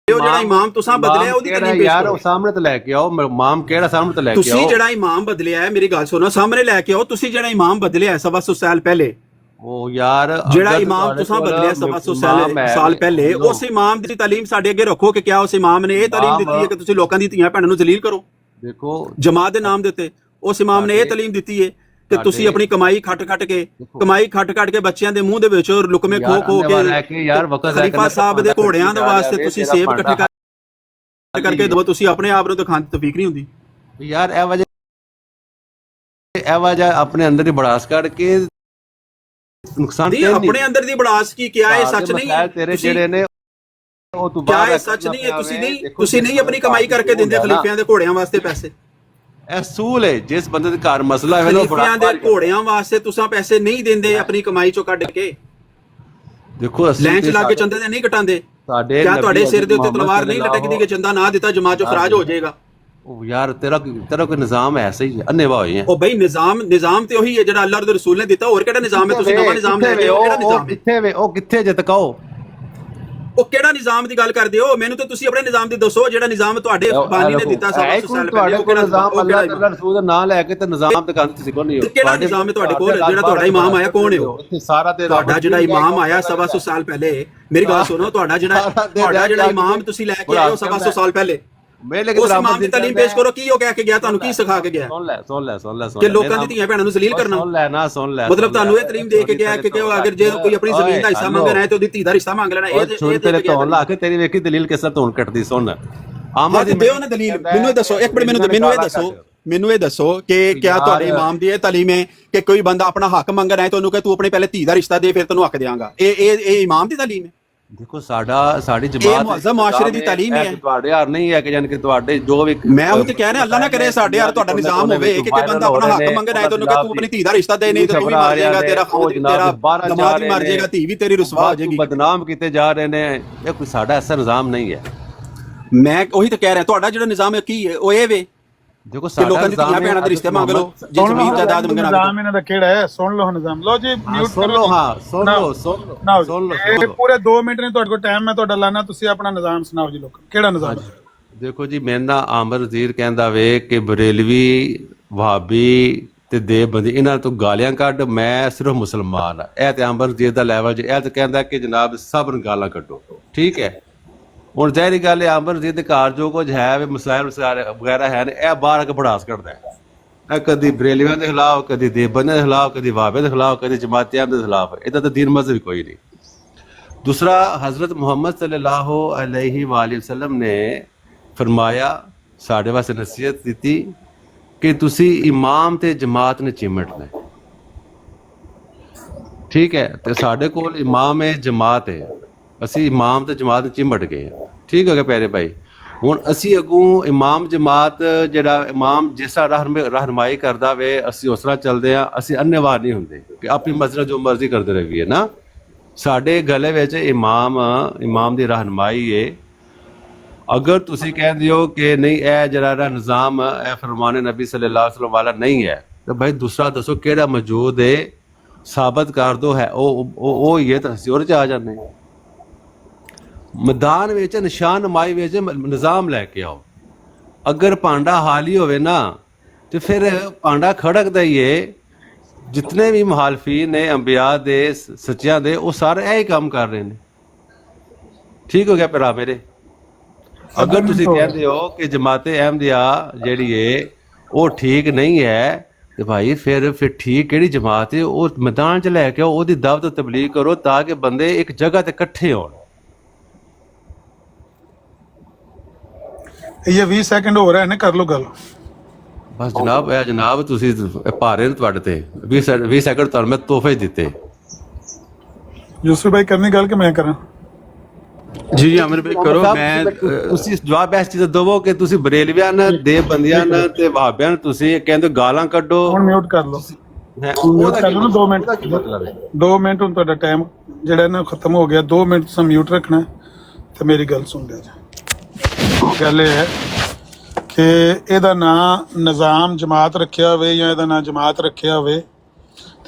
ਉਹ ਜਿਹੜਾ ਇਮਾਮ ਤੁਸੀਂ ਬਦਲਿਆ ਉਹਦੀ ਤਾਲੀਮ ਪੇਸ਼ ਕਰੋ। ਉਹ ਸਾਹਮਣੇ ਤੇ ਲੈ ਕੇ ਆਓ, ਇਮਾਮ ਕਿਹੜਾ ਸਾਹਮਣੇ ਤੇ ਲੈ ਕੇ ਆਓ। ਤੁਸੀਂ ਜਿਹੜਾ ਇਮਾਮ ਬਦਲਿਆ ਹੈ, ਮੇਰੀ ਗੱਲ ਸੁਣੋ, ਸਾਹਮਣੇ ਲੈ ਕੇ ਆਓ। ਤੁਸੀਂ ਜਿਹੜਾ ਇਮਾਮ ਬਦਲਿਆ 125 ਸਾਲ ਪਹਿਲੇ, ਉਹ ਯਾਰ ਜਿਹੜਾ ਇਮਾਮ ਤੁਸੀਂ ਬਦਲਿਆ 125 ਸਾਲ ਪਹਿਲੇ, ਉਸ ਇਮਾਮ ਦੀ ਤਾਲੀਮ ਸਾਡੇ ਅੱਗੇ ਰੱਖੋ ਕਿ ਕਿਆ ਉਸ ਇਮਾਮ ਨੇ ਇਹ ਤਾਲੀਮ ਦਿੱਤੀ ਹੈ ਕਿ ਤੁਸੀਂ ਲੋਕਾਂ ਦੀ ਧੀਆਂ ਭੈਣਾਂ ਨੂੰ ਜ਼ਲੀਲ ਕਰੋ। ਦੇਖੋ ਜਮਾਤ ਦੇ ਨਾਮ ਦੇ ਉੱਤੇ ਉਸ ਇਮਾਮ ਨੇ ਇਹ ਤਾਲੀਮ ਦਿੱਤੀ ਹੈ ਕਿ ਤੁਸੀਂ ਆਪਣੀ ਕਮਾਈ ਖੱਟ ਖੱਟ ਕੇ ਬੱਚਿਆਂ ਦੇ ਮੂੰਹ ਦੇ ਵਿੱਚ ਲੁਕਮੇ ਖੋ ਕੇ ਯਾਰ ਵਕਤ ਖਲੀਫਾ ਸਾਹਿਬ ਦੇ ਘੋੜਿਆਂ ਦੇ ਵਾਸਤੇ ਤੁਸੀਂ ਸੇਬ ਇਕੱਠੇ ਕਰਕੇ ਦੋ, ਤੁਸੀਂ ਆਪਣੇ ਆਪ ਨੂੰ ਦਿਖਾਉਣ ਦੀ ਤੌਫੀਕ ਨਹੀਂ ਹੁੰਦੀ ਯਾਰ। ਇਹ ਵਜ੍ਹਾ ਆਪਣੇ ਅੰਦਰ ਹੀ ਬੜਾਸ ਕੱਢ ਕੇ ਨੁਕਸਾਨ ਨਹੀਂ, ਆਪਣੇ ਅੰਦਰ ਦੀ ਬੜਾਸ ਕੀ ਕਿਹਾ ਇਹ ਸੱਚ ਨਹੀਂ ਹੈ? ਤੇਰੇ ਜਿਹੜੇ ਨੇ ਉਹ ਤੂੰ ਕਿਆ ਇਹ ਸੱਚ ਨਹੀਂ ਹੈ? ਤੁਸੀਂ ਨਹੀਂ ਆਪਣੀ ਕਮਾਈ ਕਰਕੇ ਦਿੰਦੇ ਖਲੀਫਿਆਂ ਦੇ ਘੋੜਿਆਂ ਵਾਸਤੇ ਪੈਸੇ। ਇਹ ਸੂਲ ਹੈ, ਜਿਸ ਬੰਦੇ ਦੇ ਘਰ ਮਸਲਾ ਹੈ ਖਲੀਫਿਆਂ ਦੇ ਘੋੜਿਆਂ ਵਾਸਤੇ ਤੁਸੀਂ ਪੈਸੇ ਨਹੀਂ ਦਿੰਦੇ ਆਪਣੀ ਕਮਾਈ ਚੋਂ ਕੱਢ ਕੇ। ਦੇਖੋ ਲੈਂਚ ਲਾ ਕੇ ਚੰਦੇ ਦੇ ਨਹੀਂ ਕਟਾਉਂਦੇ। ਸਾਡੇ ਕਿਆ ਤੁਹਾਡੇ ਸਿਰ ਦੇ ਉੱਤੇ ਤਲਵਾਰ ਨਹੀਂ ਲਟਕਦੀ ਕਿ ਚੰਦਾ ਨਾ ਦਿੱਤਾ ਜਮਾਤ ਚੋਂ ਖਰਾਜ ਹੋ ਜਾਏਗਾ? ਉਹ ਯਾਰ ਤੇਰਾ ਕੋਈ ਨਿਜ਼ਾਮ ਐਸਾ ਹੀ ਅੰਨੇਵਾਹ ਹੋਏ ਹੈ। ਉਹ ਬਈ ਨਿਜ਼ਾਮ ਤੇ ਉਹੀ ਹੈ ਜਿਹੜਾ ਅੱਲਾਹ ਦੇ ਰਸੂਲ ਨੇ ਦਿੱਤਾ। ਹੋਰ ਕਿਹੜਾ ਨਿਜ਼ਾਮ ਹੈ? ਤੁਸੀਂ ਨਵਾਂ ਨਿਜ਼ਾਮ ਲੈ ਕੇ ਆਓ। ਕਿਹੜਾ ਨਿਜ਼ਾਮ ਕਿੱਥੇ ਵੇ? ਉਹ ਕਿੱਥੇ ਜੇ ਤਕਾਓ ਉਹ ਕਿਹੜਾ ਨਿਜ਼ਾਮ ਦੀ ਗੱਲ ਕਰਦੇ ਹੋ? ਮੈਨੂੰ ਤਾਂ ਤੁਸੀਂ ਆਪਣੇ ਨਿਜ਼ਾਮ ਦੀ ਦੱਸੋ, ਜਿਹੜਾ ਨਿਜ਼ਾਮ ਤੁਹਾਡੇ ਬਾਨੀ ਨੇ ਦਿੱਤਾ 700 ਸਾਲ ਪਹਿਲੇ। ਉਹ ਕਿਹੜਾ ਨਿਜ਼ਾਮ? ਅੱਲਾਹ ਦੇ ਰਸੂਲ ਦਾ ਨਾਮ ਲੈ ਕੇ ਤੇ ਨਿਜ਼ਾਮ ਦਿਖਾਉਂਦੇ ਤੁਸੀਂ ਕੋਲ ਨਹੀਂ ਹੋ। ਕਿਹੜਾ ਨਿਜ਼ਾਮ ਹੈ ਤੁਹਾਡੇ ਕੋਲ? ਜਿਹੜਾ ਤੁਹਾਡਾ ਇਮਾਮ ਆਇਆ ਕੌਣ ਹੈ ਉਹ? ਸਾਰਾ ਤੇ ਤੁਹਾਡਾ ਜਿਹੜਾ ਇਮਾਮ ਆਇਆ 700 ਸਾਲ ਪਹਿਲੇ, ਮੇਰੀ ਗੱਲ ਸੁਣੋ, ਤੁਹਾਡਾ ਜਿਹੜਾ ਇਮਾਮ ਤੁਸੀਂ ਲੈ ਕੇ ਆਏ ਹੋ 700 ਸਾਲ ਪਹਿਲੇ, ਉਸ ਇਮਾਮ ਦੀ ਤਾਲੀਮ ਪੇਸ਼ ਕਰੋ। ਕੀ ਉਹ ਕਹਿ ਕੇ ਗਿਆ? ਤੁਹਾਨੂੰ ਕੀ ਸਿਖਾ ਕੇ ਗਿਆ? ਸੁਣ ਲੈ ਕਿ ਲੋਕਾਂ ਦੀ ਧੀਆਂ ਭੈਣਾਂ ਨੂੰ ਜ਼ਲੀਲ ਕਰਨਾ। ਸੁਣ ਲੈ ਮਤਲਬ ਤੁਹਾਨੂੰ ਇਹ ਤਾਲੀਮ ਦੇ ਕੇ ਗਿਆ ਕਿ ਅਗਰ ਜੇ ਕੋਈ ਆਪਣੀ ਜ਼ਮੀਨ ਦਾ ਹਿੱਸਾ ਮੰਗਣਾ ਹੈ ਤੇ ਉਹਦੀ ਧੀ ਦਾ ਹਿੱਸਾ ਮੰਗ ਲੈਣਾ। ਇਹ ਤੇਰੇ ਧੌਣ ਲਾ ਕੇ ਤੇਰੀ ਵੇਖੀ ਦਲੀਲ ਕਿਸ ਤਰ੍ਹਾਂ ਧੌਣ ਕੱਟਦੀ। ਸੁਣ ਆਮਦ ਦਿਓ ਨਾ ਦਲੀਲ। ਮੈਨੂੰ ਇਹ ਦੱਸੋ, ਇੱਕ ਮਿੰਟ ਮੈਨੂੰ ਇਹ ਦੱਸੋ ਕਿ ਕਿਆ ਤੁਹਾਡੇ ਇਮਾਮ ਦੀ ਇਹ ਤਾਲੀਮ ਹੈ ਕਿ ਕੋਈ ਬੰਦਾ ਆਪਣਾ ਹੱਕ ਮੰਗਣਾ ਹੈ ਤਾਂ ਉਹਨੂੰ ਕਹੇ ਤੂੰ ਆਪਣੇ ਪਹਿਲੇ ਧੀ ਦਾ ਰਿਸ਼ਤਾ ਦੇ ਫਿਰ ਤੈਨੂੰ ਹੱਕ ਦੇਵਾਂਗਾ? ਇਹ ਇਮਾਮ ਦੀ ਤਾਲੀਮ ਹੈ? ਦੇਖੋ ਸਾਡੀ ਜਮਾਤ ਮੁਅੱਜ਼ਮ ਮੁਆਸ਼ਰੇ ਦੀ ਤਾਲੀਮ ਹੈ। ਤੁਹਾਡੇ ਯਾਰ ਨਹੀਂ ਹੈ ਕਿ ਜਾਨ ਕਿ ਤੁਹਾਡੇ ਜੋ ਵੀ ਮੈਂ ਉਹ ਤੇ ਕਹਿ ਰਿਹਾ, ਅੱਲਾ ਨਾ ਕਰੇ ਸਾਡੇ ਯਾਰ ਤੁਹਾਡਾ ਨਿਜ਼ਾਮ ਹੋਵੇ ਕਿ ਕੋਈ ਬੰਦਾ ਆਪਣਾ ਹੱਕ ਮੰਗਣਾ ਹੈ ਤਾਂ ਉਹਨੂੰ ਕਹੇ ਤੂੰ ਆਪਣੀ ਧੀ ਦਾ ਰਿਸ਼ਤਾ ਦੇ, ਨਹੀਂ ਤਾਂ ਤੂੰ ਵੀ ਮਰ ਜਾਏਗਾ, ਤੇਰਾ ਦਮਾਦ ਵੀ ਮਰ ਜਾਏਗਾ, ਧੀ ਵੀ ਤੇਰੀ ਰੁਸਵਾ ਹੋ ਜਾਏਗੀ। ਬਦਨਾਮ ਕੀਤੇ ਜਾ ਰਹੇ ਨੇ। ਇਹ ਕੋਈ ਸਾਡਾ ਐਸਾ ਨਿਜ਼ਾਮ ਨਹੀਂ ਹੈ। ਮੈਂ ਉਹੀ ਤਾਂ ਕਹਿ ਰਿਹਾ, ਤੁਹਾਡਾ ਜਿਹੜਾ ਨਿਜ਼ਾਮ ਹੈ ਕੀ ਹੈ? ਉਹ ਇਹ ਵੇ ਦੇਖੋ ਲੋਕਾਂ ਦੀ ਧੀਆਂ ਭੈਣਾਂ ਦੇ ਰਿਸ਼ਤੇ ਮੰਗ ਲਓ, ਜੇ ਜ਼ਮੀਨ ਜਾਇਦਾਦ ਮੰਗਣਾ। ਨਿਜ਼ਾਮ ਇਹਨਾਂ ਦਾ ਕਿਹੜਾ ਹੈ? ਸੁਣ ਲਓ ਨਿਜ਼ਾਮ। ਲਓ ਜੀ ਮਿਊਟ ਸੁਣ ਲਓ। ਹਾਂ ਸੁਣ ਲਓ। ਇਹ ਪੂਰੇ 2 ਮਿੰਟ ਨੇ ਤੁਹਾਡੇ ਕੋਲ ਟਾਈਮ, ਮੈਂ ਤੁਹਾਡਾ ਲਾਣਾ। ਤੁਸੀਂ ਆਪਣਾ ਨਿਜ਼ਾਮ ਸੁਣਾਓ ਜੀ ਲੋਕਾਂ। ਕਿਹੜਾ ਨਿਜ਼ਾਮ? ਦੇਖੋ ਜੀ, ਮੇਰੇ ਨਾਲ ਆਮਰ ਵਜ਼ੀਰ ਕਹਿੰਦਾ ਵੇ ਕਿ ਬਰੇਲਵੀ, ਵਹਾਬੀ ਤੇ ਦੇਵਬੰਦੀ ਇਹਨਾਂ ਤੋਂ ਗਾਲੀਆਂ ਕੱਢ, ਮੈਂ ਸਿਰਫ ਮੁਸਲਮਾਨ ਆ। ਇਹ ਤੇ ਆਮਰ ਵਜ਼ੀਰ ਦਾ ਲੈਵਲ ਜੇ ਇਹ ਤੇ ਕਹਿੰਦਾ ਕਿ ਜਨਾਬ ਸਭ ਨੂੰ ਗਾਲਾਂ ਕੱਢੋ। ਠੀਕ ਹੈ, ਹੁਣ ਜ਼ਾਹਿਰੀ ਗੱਲ ਹੈ ਆਮਰ ਵਜ਼ੀਰ ਦੇ ਘਰ ਜੋ ਕੁਝ ਹੈ ਵੇ ਮਸਾਇਲ ਵਗੈਰਾ ਹੈ ਨੇ, ਇਹ ਬਾਹਰ ਆ ਕੇ ਬੜਾਸ ਕੱਢਦਾ ਹੈ। ਇਹ ਕਦੀ ਬਰੇਲਵੀਆਂ ਦੇ ਖਿਲਾਫ, ਕਦੀ ਦੇਵਬੰਦੀਆਂ ਦੇ ਖਿਲਾਫ, ਕਦੀ ਵਹਾਬੀਆਂ ਦੇ ਖਿਲਾਫ, ਕਦੀ ਜਮਾਤੀਆਂ ਦੇ ਖਿਲਾਫ। ਇਹਦਾ ਤਾਂ ਦੀਨ ਮਜ਼ਹਬ ਕੋਈ ਨਹੀਂ। ਦੂਸਰਾ, ਹਜ਼ਰਤ ਮੁਹੰਮਦ ਸੱਲੱਲਾਹੁ अलैहि वसल्लम ਨੇ ਫਰਮਾਇਆ, ਸਾਡੇ ਵਾਸਤੇ ਨਸੀਹਤ ਦਿੱਤੀ ਕਿ ਤੁਸੀਂ ਇਮਾਮ ਤੇ ਜਮਾਤ ਨੇ ਚਿਮਟਣਾ। ਠੀਕ ਹੈ, ਤੇ ਸਾਡੇ ਕੋਲ ਇਮਾਮ ਹੈ, ਜਮਾਤ ਹੈ, ਅਸੀਂ ਇਮਾਮ ਤੇ ਜਮਾਤ ਨੂੰ ਚਿਮਟ ਗਏ। ਠੀਕ ਹੋ ਗਿਆ ਪਿਆਰੇ ਭਾਈ। ਹੁਣ ਅਸੀਂ ਅੱਗੋਂ ਇਮਾਮ ਜਮਾਤ ਜਿਹੜਾ ਇਮਾਮ ਜਿਸ ਤਰ੍ਹਾਂ ਰਹਿਨਮਾਈ ਕਰਦਾ ਵੇ ਅਸੀਂ ਉਸ ਤਰ੍ਹਾਂ ਚੱਲਦੇ ਹਾਂ। ਅਸੀਂ ਅੰਨੇਵਾਹ ਨਹੀਂ ਹੁੰਦੇ ਕਿ ਆਪਣੀ ਮਸਲਕ ਜੋ ਮਰਜ਼ੀ ਕਰਦੇ ਰਹੀਏ ਨਾ। ਸਾਡੇ ਗਲੇ ਵਿੱਚ ਇਮਾਮ ਦੀ ਰਹਿਨਮਾਈ ਹੈ। ਅਗਰ ਤੁਸੀਂ ਕਹਿੰਦੇ ਹੋ ਕਿ ਨਹੀਂ ਇਹ ਜਿਹੜਾ ਨਿਜ਼ਾਮ ਇਹ ਫਰਮਾਨ ਨਬੀ ਸੱਲੱਲਾਹੁ ਅਲੈहि ਵਸੱਲਮ ਵਾਲਾ ਨਹੀਂ ਹੈ, ਤਾਂ ਭਾਈ ਦੂਸਰਾ ਦੱਸੋ ਕਿਹੜਾ ਮੌਜੂਦ ਹੈ, ਸਾਬਤ ਕਰ ਦੋ ਹੈ ਉਹ ਹੀ ਹੈ, ਤਾਂ ਅਸੀਂ ਉਹਦੇ 'ਚ ਆ ਜਾਂਦੇ ਹਾਂ। ਮੈਦਾਨ ਵਿੱਚ ਨਿਸ਼ਾਨ ਨਮਾਈ ਵਿੱਚ ਨਿਜ਼ਾਮ ਲੈ ਕੇ ਆਓ। ਅਗਰ ਭਾਂਡਾ ਹਾਲੀ ਹੋਵੇ ਨਾ ਤੇ ਫਿਰ ਭਾਂਡਾ ਖੜਕਦਾ ਹੀ ਹੈ। ਜਿਤਨੇ ਵੀ ਮੁਹਾਲਫੀਨ ਨੇ ਅੰਬਿਆ ਦੇ, ਸੱਚਿਆਂ ਦੇ, ਉਹ ਸਾਰੇ ਇਹ ਹੀ ਕੰਮ ਕਰ ਰਹੇ ਨੇ। ਠੀਕ ਹੋ ਗਿਆ ਭਰਾ ਮੇਰੇ। ਅਗਰ ਤੁਸੀਂ ਕਹਿੰਦੇ ਹੋ ਕਿ ਜਮਾਤੇ ਅਹਿਮਦੀਆ ਜਿਹੜੀ ਹੈ ਉਹ ਠੀਕ ਨਹੀਂ ਹੈ, ਤੇ ਭਾਈ ਫਿਰ ਠੀਕ ਕਿਹੜੀ ਜਮਾਤ ਹੈ? ਉਹ ਮੈਦਾਨ 'ਚ ਲੈ ਕੇ ਆਓ, ਉਹਦੀ ਦਾਵਤ ਤਬਲੀਗ ਕਰੋ ਤਾਂ ਕਿ ਬੰਦੇ ਇੱਕ ਜਗ੍ਹਾ ਤੇ ਇਕੱਠੇ ਹੋਣ। ਇਹ 20 ਸੈਕਿੰਡ ਹੋ ਰਹੇ ਨੇ, ਕਰ ਲਓ ਗੱਲ। ਬਸ ਜਨਾਬ ਤੁਸੀਂ ਭਾਰੇ ਨੇ ਤੁਹਾਡੇ ਤੇ 20 ਸੈਕਿੰਡ ਤੁਹਾਨੂੰ ਮੈਂ ਤੋਹਫੇ ਦਿੱਤੇ। ਯੂਸਫ ਭਾਈ ਕਰਨੀ ਗੱਲ ਕਿ ਮੈਂ ਕਰਾਂ? ਜੀ ਆਮਰ ਭਾਈ ਕਰੋ। ਮੈਂ ਤੁਸੀਂ ਜਵਾਬ ਇਸ ਚੀਜ਼ ਦਾ ਦਵੋ ਕਿ ਤੁਸੀਂ ਬਰੇਲਵੀਆਂ ਨਾਲ, ਦੇਵਬੰਦੀਆਂ ਨਾਲ ਤੇ ਵਹਾਬੀਆਂ ਨਾਲ ਤੁਸੀਂ ਕਹਿੰਦੇ ਗਾਲਾਂ ਕੱਢੋ। ਹੁਣ ਮਿਊਟ ਕਰ ਲਓ। ਹੈ ਮਿਊਟ ਕਰ ਲਓ ਨਾ 2 ਮਿੰਟ। ਉਹਦਾ ਕੀ ਮਤਲਬ ਹੈ? 2 ਮਿੰਟ ਹੁਣ ਤੁਹਾਡਾ ਟਾਈਮ ਜਿਹੜਾ ਨਾ ਖਤਮ ਹੋ ਗਿਆ। 2 ਮਿੰਟ ਤੁਸੀਂ ਮਿਊਟ ਰੱਖਣਾ ਤੇ ਮੇਰੀ ਗੱਲ ਸੁਣ ਲਿਆ ਜੀ। ਗੱਲ ਇਹ ਹੈ ਕਿ ਇਹਦਾ ਨਾਂ ਨਿਜ਼ਾਮ ਜਮਾਤ ਰੱਖਿਆ ਹੋਵੇ ਜਾਂ ਇਹਦਾ ਨਾਂ ਜਮਾਤ ਰੱਖਿਆ ਹੋਵੇ,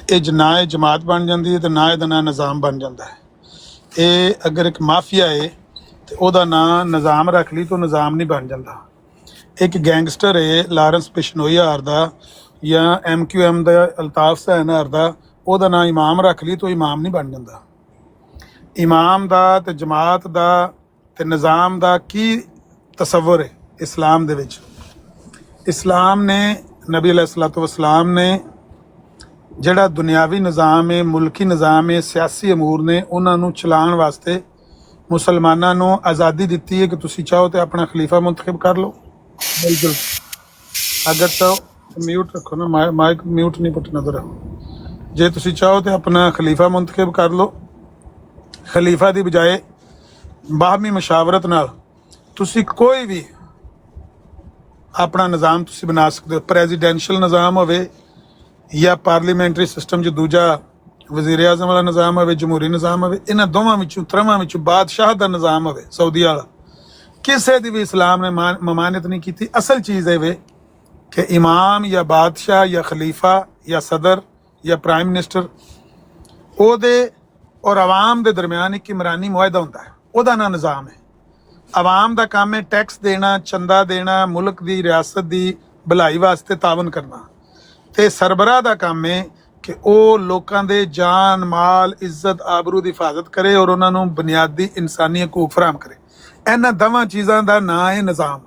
ਇਹ ਨਾ ਇਹ ਜਮਾਤ ਬਣ ਜਾਂਦੀ ਹੈ ਤੇ ਨਾ ਇਹਦਾ ਨਾਂ ਨਿਜ਼ਾਮ ਬਣ ਜਾਂਦਾ ਹੈ। ਇਹ ਅਗਰ ਇੱਕ ਮਾਫੀਆ ਹੈ ਤੇ ਉਹਦਾ ਨਾਂ ਨਿਜ਼ਾਮ ਰੱਖ ਲਈ ਤਾਂ ਨਿਜ਼ਾਮ ਨਹੀਂ ਬਣ ਜਾਂਦਾ। ਇੱਕ ਗੈਂਗਸਟਰ ਹੈ ਲਾਰੈਂਸ ਬਿਸ਼ਨੋਈ ਹਾਰ ਦਾ ਜਾਂ MQM ਦਾ ਅਲਤਾਫ ਹੁਸੈਨ ਹਾਰ ਦਾ, ਉਹਦਾ ਨਾਂ ਇਮਾਮ ਰੱਖ ਲਈ ਤਾਂ ਇਮਾਮ ਨਹੀਂ ਬਣ ਜਾਂਦਾ। ਇਮਾਮ ਦਾ ਤੇ ਜਮਾਤ ਦਾ ਤੇ ਨਿਜ਼ਾਮ ਦਾ ਕੀ ਤਸੱਵੁਰ ਹੈ ਇਸਲਾਮ ਦੇ ਵਿੱਚ? ਇਸਲਾਮ ਨੇ ਨਬੀ अलैहिस्सलातु वस्सलाम ਨੇ ਜਿਹੜਾ ਦੁਨਿਆਵੀ ਨਿਜ਼ਾਮ ਹੈ, ਮੁਲਕੀ ਨਿਜ਼ਾਮ ਹੈ, ਸਿਆਸੀ ਅਮੂਰ ਨੇ, ਉਹਨਾਂ ਨੂੰ ਚਲਾਉਣ ਵਾਸਤੇ ਮੁਸਲਮਾਨਾਂ ਨੂੰ ਆਜ਼ਾਦੀ ਦਿੱਤੀ ਹੈ ਕਿ ਤੁਸੀਂ ਚਾਹੋ ਤੇ ਆਪਣਾ ਖਲੀਫਾ ਮੁੰਤਖਬ ਕਰ ਲਓ। ਬਿਲਕੁਲ, ਅਗਰ ਚਾਹੋ ਮਿਊਟ ਰੱਖੋ ਨਾ, ਮਾਈਕ ਮਿਊਟ ਨਹੀਂ ਪੁੱਟਣਾ ਜ਼ਰਾ। ਜੇ ਤੁਸੀਂ ਚਾਹੋ ਤੇ ਆਪਣਾ ਖਲੀਫਾ ਮੁੰਤਖਬ ਕਰ ਲਓ। ਖਲੀਫਾ ਦੀ ਬਜਾਏ ਬਾਹਮੀ ਮਸ਼ਾਵਰਤ ਨਾਲ ਤੁਸੀਂ ਕੋਈ ਵੀ ਆਪਣਾ ਨਿਜ਼ਾਮ ਤੁਸੀਂ ਬਣਾ ਸਕਦੇ ਹੋ। ਪ੍ਰੈਜ਼ੀਡੈਂਸ਼ੀਅਲ ਨਿਜ਼ਾਮ ਹੋਵੇ ਜਾਂ ਪਾਰਲੀਮੈਂਟਰੀ ਸਿਸਟਮ 'ਚ ਦੂਜਾ ਵਜ਼ੀਰ ਆਜ਼ਮ ਵਾਲਾ ਨਿਜ਼ਾਮ ਹੋਵੇ, ਜਮਹੂਰੀ ਨਿਜ਼ਾਮ ਹੋਵੇ, ਇਹਨਾਂ ਦੋਵਾਂ ਵਿੱਚੋਂ ਤਰਵਾਂ ਵਿੱਚੋਂ ਬਾਦਸ਼ਾਹ ਦਾ ਨਿਜ਼ਾਮ ਹੋਵੇ ਸਾਊਦੀ ਵਾਲਾ, ਕਿਸੇ ਦੀ ਵੀ ਇਸਲਾਮ ਨੇ ਮਮਾਨਤ ਨਹੀਂ ਕੀਤੀ। ਅਸਲ ਚੀਜ਼ ਇਹ ਵੇ ਕਿ ਇਮਾਮ ਜਾਂ ਬਾਦਸ਼ਾਹ ਜਾਂ ਖਲੀਫਾ ਜਾਂ ਸਦਰ ਜਾਂ ਪ੍ਰਾਈਮ ਮਿਨਿਸਟਰ ਉਹਦੇ ਔਰ ਆਵਾਮ ਦੇ ਦਰਮਿਆਨ ਇੱਕ ਇਮਰਾਨੀ ਮੁਆਹਦਾ ਹੁੰਦਾ ਹੈ, ਉਹਦਾ ਨਾਂ ਨਿਜ਼ਾਮ ਹੈ। ਆਵਾਮ ਦਾ ਕੰਮ ਹੈ ਟੈਕਸ ਦੇਣਾ, ਚੰਦਾ ਦੇਣਾ, ਮੁਲਕ ਦੀ ਰਿਆਸਤ ਦੀ ਭਲਾਈ ਵਾਸਤੇ ਤਾਵਨ ਕਰਨਾ, ਤੇ ਸਰਬਰਾਹ ਦਾ ਕੰਮ ਹੈ ਕਿ ਉਹ ਲੋਕਾਂ ਦੇ ਜਾਨ, ਮਾਲ, ਇੱਜ਼ਤ, ਆਬਰੂ ਦੀ ਹਿਫਾਜ਼ਤ ਕਰੇ ਔਰ ਉਹਨਾਂ ਨੂੰ ਬੁਨਿਆਦੀ ਇਨਸਾਨੀ ਹਕੂਕ ਫਰਾਹਮ ਕਰੇ। ਇਹਨਾਂ ਦੋਵਾਂ ਚੀਜ਼ਾਂ ਦਾ ਨਾਂ ਹੈ ਨਿਜ਼ਾਮ।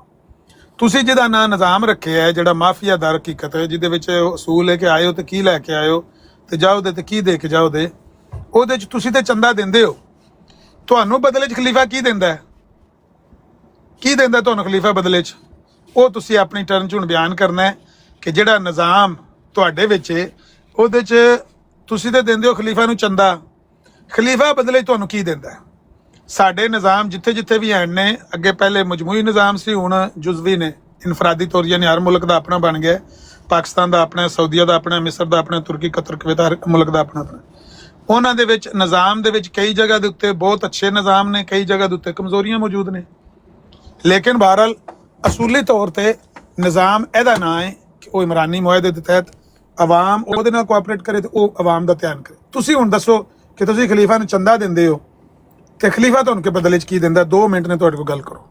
ਤੁਸੀਂ ਜਿਹਦਾ ਨਾਂ ਨਿਜ਼ਾਮ ਰੱਖਿਆ ਹੈ, ਜਿਹੜਾ ਮਾਫੀਆ ਦਾ ਹਕੀਕਤ ਹੈ, ਜਿਹਦੇ ਵਿੱਚ ਅਸੂਲ ਹੈ ਕਿ ਆਇਓ ਤੇ ਕੀ ਲੈ ਕੇ ਆਇਓ ਤੇ ਜਾਓ ਦੇ ਤੇ ਕੀ ਦੇ ਕੇ ਜਾਓ ਦੇ, ਉਹਦੇ 'ਚ ਤੁਸੀਂ ਤੇ ਚੰਦਾ ਦਿੰਦੇ ਹੋ। ਤੁਹਾਨੂੰ ਬਦਲੇ 'ਚ ਖਲੀਫਾ ਕੀ ਦਿੰਦਾ ਹੈ? ਕੀ ਦਿੰਦਾ ਤੁਹਾਨੂੰ ਖਲੀਫਾ ਬਦਲੇ 'ਚ? ਉਹ ਤੁਸੀਂ ਆਪਣੀ ਟਰਨ 'ਚ ਹੁਣ ਬਿਆਨ ਕਰਨਾ ਹੈ ਕਿ ਜਿਹੜਾ ਨਿਜ਼ਾਮ ਤੁਹਾਡੇ ਵਿੱਚ ਹੈ ਉਹਦੇ 'ਚ ਤੁਸੀਂ ਤੇ ਦਿੰਦੇ ਹੋ ਖਲੀਫਾ ਨੂੰ ਚੰਦਾ, ਖਲੀਫਾ ਬਦਲੇ 'ਚ ਤੁਹਾਨੂੰ ਕੀ ਦਿੰਦਾ? ਸਾਡੇ ਨਿਜ਼ਾਮ ਜਿੱਥੇ ਜਿੱਥੇ ਵੀ ਹਨ ਨੇ, ਅੱਗੇ ਪਹਿਲੇ ਮਜਮੂਈ ਨਿਜ਼ਾਮ ਸੀ, ਹੁਣ ਜੁਜ਼ਵੀ ਨੇ, ਇਨਫਰਾਦੀ ਤੌਰ ਯਾਨੀ ਹਰ ਮੁਲਕ ਦਾ ਆਪਣਾ ਬਣ ਗਿਆ। ਪਾਕਿਸਤਾਨ ਦਾ ਆਪਣਾ, ਸਾਊਦੀਆ ਦਾ ਆਪਣਾ, ਮਿਸਰ ਦਾ ਆਪਣਾ, ਤੁਰਕੀ, ਕਤਰ, ਕੁਵੈਤ, ਹਰ ਮੁਲਕ ਦਾ ਆਪਣਾ ਆਪਣਾ। ਉਹਨਾਂ ਦੇ ਵਿੱਚ ਨਿਜ਼ਾਮ ਦੇ ਵਿੱਚ ਕਈ ਜਗ੍ਹਾ ਦੇ ਉੱਤੇ ਬਹੁਤ ਅੱਛੇ ਨਿਜ਼ਾਮ ਨੇ, ਕਈ ਜਗ੍ਹਾ ਦੇ ਉੱਤੇ ਕਮਜ਼ੋਰੀਆਂ ਮੌਜੂਦ ਨੇ, ਲੇਕਿਨ ਬਹਰਹਾਲ ਅਸੂਲੀ ਤੌਰ ਤੇ ਨਿਜ਼ਾਮ ਇਹਦਾ ਨਾਂ ਹੈ ਕਿ ਉਹ ਇਮਰਾਨੀ ਮੁਆਹਦੇ ਦੇ ਤਹਿਤ ਆਵਾਮ ਉਹਦੇ ਨਾਲ ਕੋਆਪਰੇਟ ਕਰੇ ਤੇ ਉਹ ਆਵਾਮ ਦਾ ਧਿਆਨ ਕਰੇ। ਤੁਸੀਂ ਹੁਣ ਦੱਸੋ ਕਿ ਤੁਸੀਂ ਖਲੀਫਾ ਨੂੰ ਚੰਦਾ ਦਿੰਦੇ ਹੋ ਤੇ ਖਲੀਫਾ ਤੁਹਾਨੂੰ ਕਿ ਬਦਲੇ 'ਚ ਕੀ ਦਿੰਦਾ? 2 ਮਿੰਟ ਨੇ ਤੁਹਾਡੇ ਕੋਲ ਗੱਲ ਕਰੋ।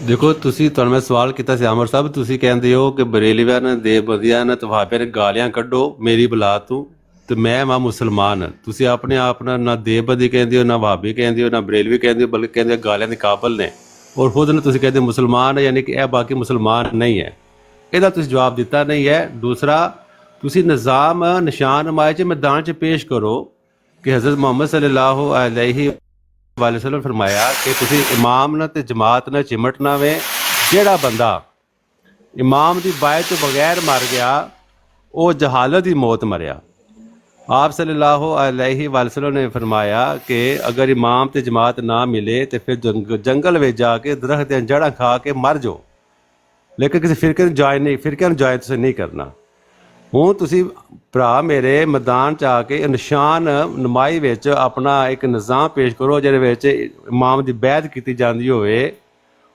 ਦੇਖੋ, ਤੁਹਾਨੂੰ ਮੈਂ ਸਵਾਲ ਕੀਤਾ ਸੀ ਅਮਰ ਸਾਹਿਬ, ਤੁਸੀਂ ਕਹਿੰਦੇ ਹੋ ਕਿ ਬਰੇਲੀਵਾਰ ਨੇ, ਦੇਵਬੰਦੀਆਂ ਨੇ, ਤਵਾਬਿਆਂ ਨੇ ਗਾਲੀਆਂ ਕੱਢੋ ਮੇਰੀ ਬਲਾ ਤੋਂ ਤੇ ਮੈਂ ਵਾਂ ਮੁਸਲਮਾਨ। ਤੁਸੀਂ ਆਪਣੇ ਆਪ ਨਾਲ ਨਾ ਦੇਵਬੰਦੀ ਕਹਿੰਦੇ ਹੋ, ਨਾ ਵਹਾਬੀ ਕਹਿੰਦੇ ਹੋ, ਨਾ ਬਰੇਲਵੀ ਕਹਿੰਦੇ ਹੋ, ਬਲਕਿ ਕਹਿੰਦੇ ਗਾਲੀਆਂ ਦੇ ਕਾਬਲ ਨੇ, ਔਰ ਖੁਦ ਨੂੰ ਤੁਸੀਂ ਕਹਿੰਦੇ ਮੁਸਲਮਾਨ ਹੈ, ਯਾਨੀ ਕਿ ਇਹ ਬਾਕੀ ਮੁਸਲਮਾਨ ਨਹੀਂ ਹੈ। ਇਹਦਾ ਤੁਸੀਂ ਜਵਾਬ ਦਿੱਤਾ ਨਹੀਂ ਹੈ। ਦੂਸਰਾ, ਤੁਸੀਂ ਨਿਜ਼ਾਮ ਨਿਸ਼ਾਨ ਨਮਾਜ਼ 'ਚ ਮੈਦਾਨ 'ਚ ਪੇਸ਼ ਕਰੋ ਕਿ ਹਜ਼ਰਤ ਮੁਹੰਮਦ ਸੱਲੱਲਾਹੁ ਅਲੈਹਿ ਵਸੱਲਮ ਫਰਮਾਇਆ ਕਿ ਤੁਸੀਂ ਇਮਾਮ ਨਾਲ ਤੇ ਜਮਾਤ ਨਾਲ ਚਿਮਟਣਾ ਵੇ। ਜਿਹੜਾ ਬੰਦਾ ਇਮਾਮ ਦੀ ਬਾਇਤ ਤੋਂ ਬਗੈਰ ਮਰ ਗਿਆ ਉਹ ਜਹਾਲਤ ਦੀ ਮੌਤ ਮਰਿਆ। ਆਪ ਸੱਲੱਲਾਹੁ ਅਲੈਹਿ ਵਸੱਲਮ ਨੇ ਫਰਮਾਇਆ ਕਿ ਅਗਰ ਇਮਾਮ ਤੇ ਜਮਾਤ ਨਾ ਮਿਲੇ ਤੇ ਫਿਰ ਜੰਗਲ ਵਿੱਚ ਜਾ ਕੇ ਦਰਖਤ ਦੀਆਂ ਜੜ੍ਹਾਂ ਖਾ ਕੇ ਮਰ ਜਾਓ, ਲੇਕਿਨ ਕਿਸੇ ਫਿਰਕੇ ਨੂੰ ਜੁਆਇਨ ਤੁਸੀਂ ਨਹੀਂ ਕਰਨਾ। ਹੁਣ ਤੁਸੀਂ ਭਰਾ ਮੇਰੇ ਮੈਦਾਨ 'ਚ ਆ ਕੇ ਨਿਸ਼ਾਨ ਨਮਾਈ ਵਿੱਚ ਆਪਣਾ ਇੱਕ ਨਿਜ਼ਾਮ ਪੇਸ਼ ਕਰੋ ਜਿਹਦੇ ਵਿੱਚ ਇਮਾਮ ਦੀ ਬੈਅਤ ਕੀਤੀ ਜਾਂਦੀ ਹੋਵੇ,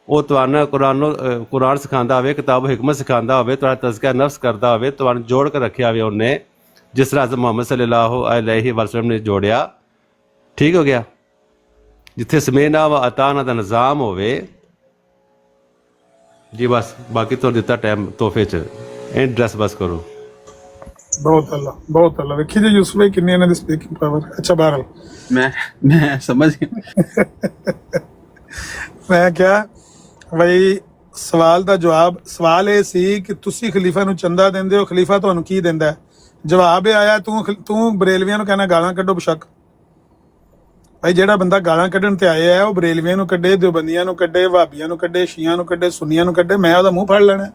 ਉਹ ਤੁਹਾਨੂੰ ਕੁਰਾਨ ਸਿਖਾਉਂਦਾ ਹੋਵੇ, ਕਿਤਾਬ ਹਿਕਮਤ ਸਿਖਾਉਂਦਾ ਹੋਵੇ, ਤੁਹਾਡਾ ਤਜ਼ਕਿਆ ਨਫਸ ਕਰਦਾ ਹੋਵੇ, ਤੁਹਾਨੂੰ ਜੋੜ ਕੇ ਰੱਖਿਆ ਹੋਵੇ ਉਹਨੇ, ਜਿਸ ਤਰ੍ਹਾਂ ਹਜ਼ਰਤ ਮੁਹੰਮਦ ਸੱਲੱਲਾਹੁ ਅਲੈਹਿ ਵਸੱਲਮ ਨੇ ਜੋੜਿਆ। ਠੀਕ ਹੋ ਗਿਆ? ਜਿੱਥੇ ਸਮੇਨਾ व ਅਤਾਨਾ ਦਾ ਨਿਜ਼ਾਮ ਹੋਵੇ ਜੀ, ਬਸ ਬਾਕੀ ਤੁਹਾਨੂੰ ਦਿੱਤਾ ਟਾਈਮ ਤੋਹਫੇ 'ਚ, ਐਡਰੈਸ ਬਸ ਕਰੋ। ਬਹੁਤ ਅੱਲਾ ਵੇਖੀ ਜੀ ਯੂਸਫ ਭਾਈ ਕਿੰਨੀ ਇਹਨਾਂ ਦੀ ਸਪੀਕਿੰਗ ਪਾਵਰ। ਅੱਛਾ, ਬਹਰਹਾਲ ਮੈਂ ਸਮਝ ਗਿਆ। ਮੈਂ ਕਿਹਾ ਬਈ ਸਵਾਲ ਦਾ ਜਵਾਬ, ਸਵਾਲ ਇਹ ਸੀ ਕਿ ਤੁਸੀਂ ਖਲੀਫਾ ਨੂੰ ਚੰਦਾ ਦਿੰਦੇ ਹੋ, ਖਲੀਫਾ ਤੁਹਾਨੂੰ ਕੀ ਦਿੰਦਾ ਹੈ? ਜਵਾਬ ਇਹ ਆਇਆ ਤੂੰ ਬਰੇਲਵੀਆਂ ਨੂੰ ਕਹਿਣਾ ਗਾਲਾਂ ਕੱਢੋ ਬਸ਼ੱਕ। ਭਾਈ ਜਿਹੜਾ ਬੰਦਾ ਗਾਲਾਂ ਕੱਢਣ ਤੇ ਆਇਆ ਹੈ ਉਹ ਬਰੇਲਵੀਆਂ ਨੂੰ ਕੱਢੇ, ਦਿਓਬੰਦੀਆਂ ਨੂੰ ਕੱਢੇ, ਵਹਾਬੀਆਂ ਨੂੰ ਕੱਢੇ, ਸ਼ੀਆਂ ਨੂੰ ਕੱਢੇ, ਸੁੰਨੀਆਂ ਨੂੰ ਕੱਢੇ, ਮੈਂ ਉਹਦਾ ਮੂੰਹ ਫੜ ਲੈਣਾ,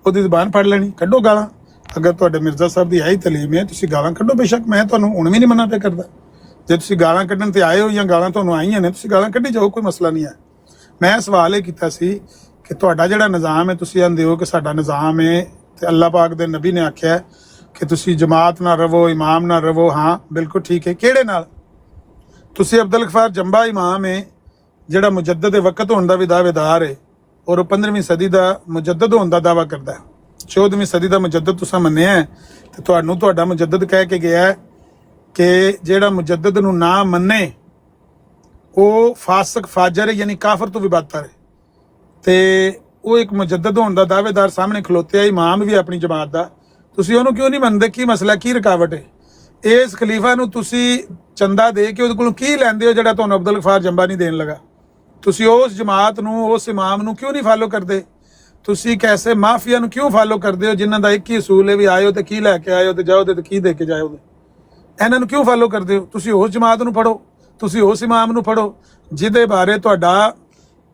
ਉਹਦੀ ਜ਼ੁਬਾਨ ਫੜ ਲੈਣੀ। ਕੱਢੋ ਗਾਲਾਂ। ਅਗਰ ਤੁਹਾਡੇ ਮਿਰਜ਼ਾ ਸਾਹਿਬ ਦੀ ਆਹੀ ਤਲੀਮ ਹੈ ਤੁਸੀਂ ਗਾਲਾਂ ਕੱਢੋ ਬੇਸ਼ੱਕ, ਮੈਂ ਤੁਹਾਨੂੰ ਹੁਣ ਵੀ ਨਹੀਂ ਮਨਾ ਤੇ ਕਰਦਾ। ਜੇ ਤੁਸੀਂ ਗਾਲਾਂ ਕੱਢਣ ਤੇ ਆਏ ਹੋ ਜਾਂ ਗਾਲਾਂ ਤੁਹਾਨੂੰ ਆਈਆਂ ਨੇ, ਤੁਸੀਂ ਗਾਲਾਂ ਕੱਢੀ ਜਾਓ, ਕੋਈ ਮਸਲਾ ਨਹੀਂ ਹੈ। ਮੈਂ ਸਵਾਲ ਇਹ ਕੀਤਾ ਸੀ ਕਿ ਤੁਹਾਡਾ ਜਿਹੜਾ ਨਿਜ਼ਾਮ ਹੈ, ਤੁਸੀਂ ਆਂਦੇ ਹੋ ਕਿ ਸਾਡਾ ਨਿਜ਼ਾਮ ਹੈ ਤੇ ਅੱਲਾਹ ਪਾਕ ਦੇ ਨਬੀ ਨੇ ਆਖਿਆ ਕਿ ਤੁਸੀਂ ਜਮਾਤ ਨਾਲ ਰਵੋ, ਇਮਾਮ ਨਾਲ ਰਵੋ। ਹਾਂ ਬਿਲਕੁਲ ਠੀਕ ਹੈ। ਕਿਹੜੇ ਨਾਲ? ਤੁਸੀਂ ਅਬਦੁਲ ਗਫਾਰ ਜੰਬਾ ਇਮਾਮ ਹੈ ਜਿਹੜਾ ਮੁਜੱਦਦ ਵਕਤ ਹੋਣ ਦਾ ਵੀ ਦਾਅਵੇਦਾਰ ਹੈ, ਔਰ ਉਹ 15ਵੀਂ ਸਦੀ ਦਾ ਮੁਜੱਦਦ ਹੋਣ ਦਾ ਦਾਅਵਾ ਕਰਦਾ ਹੈ। 14ਵੀਂ ਸਦੀ ਦਾ ਮੁਜੱਦਦ ਤੁਸੀਂ ਮੰਨਿਆ ਹੈ, ਤੇ ਤੁਹਾਨੂੰ ਤੁਹਾਡਾ ਮੁਜੱਦਦ ਕਹਿ ਕੇ ਗਿਆ ਹੈ ਕਿ ਜਿਹੜਾ ਮੁਜੱਦਦ ਨੂੰ ਨਾ ਮੰਨੇ ਉਹ ਫਾਸਕ ਫਾਜਰ ਹੈ, ਯਾਨੀ ਕਾਫਰ ਤੋਂ ਵੀ ਬਦਤਰ ਹੈ। ਤੇ ਉਹ ਇੱਕ ਮੁਜੱਦਦ ਹੋਣ ਦਾ ਦਾਅਵੇਦਾਰ ਸਾਹਮਣੇ ਖਲੋਤਿਆ, ਇਮਾਮ ਵੀ ਆਪਣੀ ਜਮਾਤ ਦਾ। ਤੁਸੀਂ ਉਹਨੂੰ ਕਿਉਂ ਨਹੀਂ ਮੰਨਦੇ? ਕੀ ਮਸਲਾ, ਕੀ ਰੁਕਾਵਟ ਹੈ? ਇਸ ਖਲੀਫਾ ਨੂੰ ਤੁਸੀਂ ਚੰਦਾ ਦੇ ਕੇ ਉਹਦੇ ਕੋਲੋਂ ਕੀ ਲੈਂਦੇ ਹੋ ਜਿਹੜਾ ਤੁਹਾਨੂੰ ਅਬਦੁਲ ਗਫਾਰ ਜੰਬਾ ਨਹੀਂ ਦੇਣ ਲੱਗਾ? ਤੁਸੀਂ ਉਸ ਜਮਾਤ ਨੂੰ, ਉਸ ਇਮਾਮ ਨੂੰ ਕਿਉਂ ਨਹੀਂ ਫਾਲੋ ਕਰਦੇ? ਤੁਸੀਂ ਕੈਸੇ ਮਾਫੀਆ ਨੂੰ ਕਿਉਂ ਫਾਲੋ ਕਰਦੇ ਹੋ ਜਿਨ੍ਹਾਂ ਦਾ ਇੱਕ ਹੀ ਅਸੂਲ ਹੈ ਵੀ ਆਇਓ ਤੇ ਕੀ ਲੈ ਕੇ ਆਇਓ ਤੇ ਜਾਓ ਤੇ ਕੀ ਦੇ ਕੇ ਜਾਓਗੇ? ਇਹਨਾਂ ਨੂੰ ਕਿਉਂ ਫਾਲੋ ਕਰਦੇ ਹੋ? ਤੁਸੀਂ ਉਸ ਜਮਾਤ ਨੂੰ ਪੜ੍ਹੋ, ਤੁਸੀਂ ਉਸ ਇਮਾਮ ਨੂੰ ਪੜ੍ਹੋ ਜਿਹਦੇ ਬਾਰੇ ਤੁਹਾਡਾ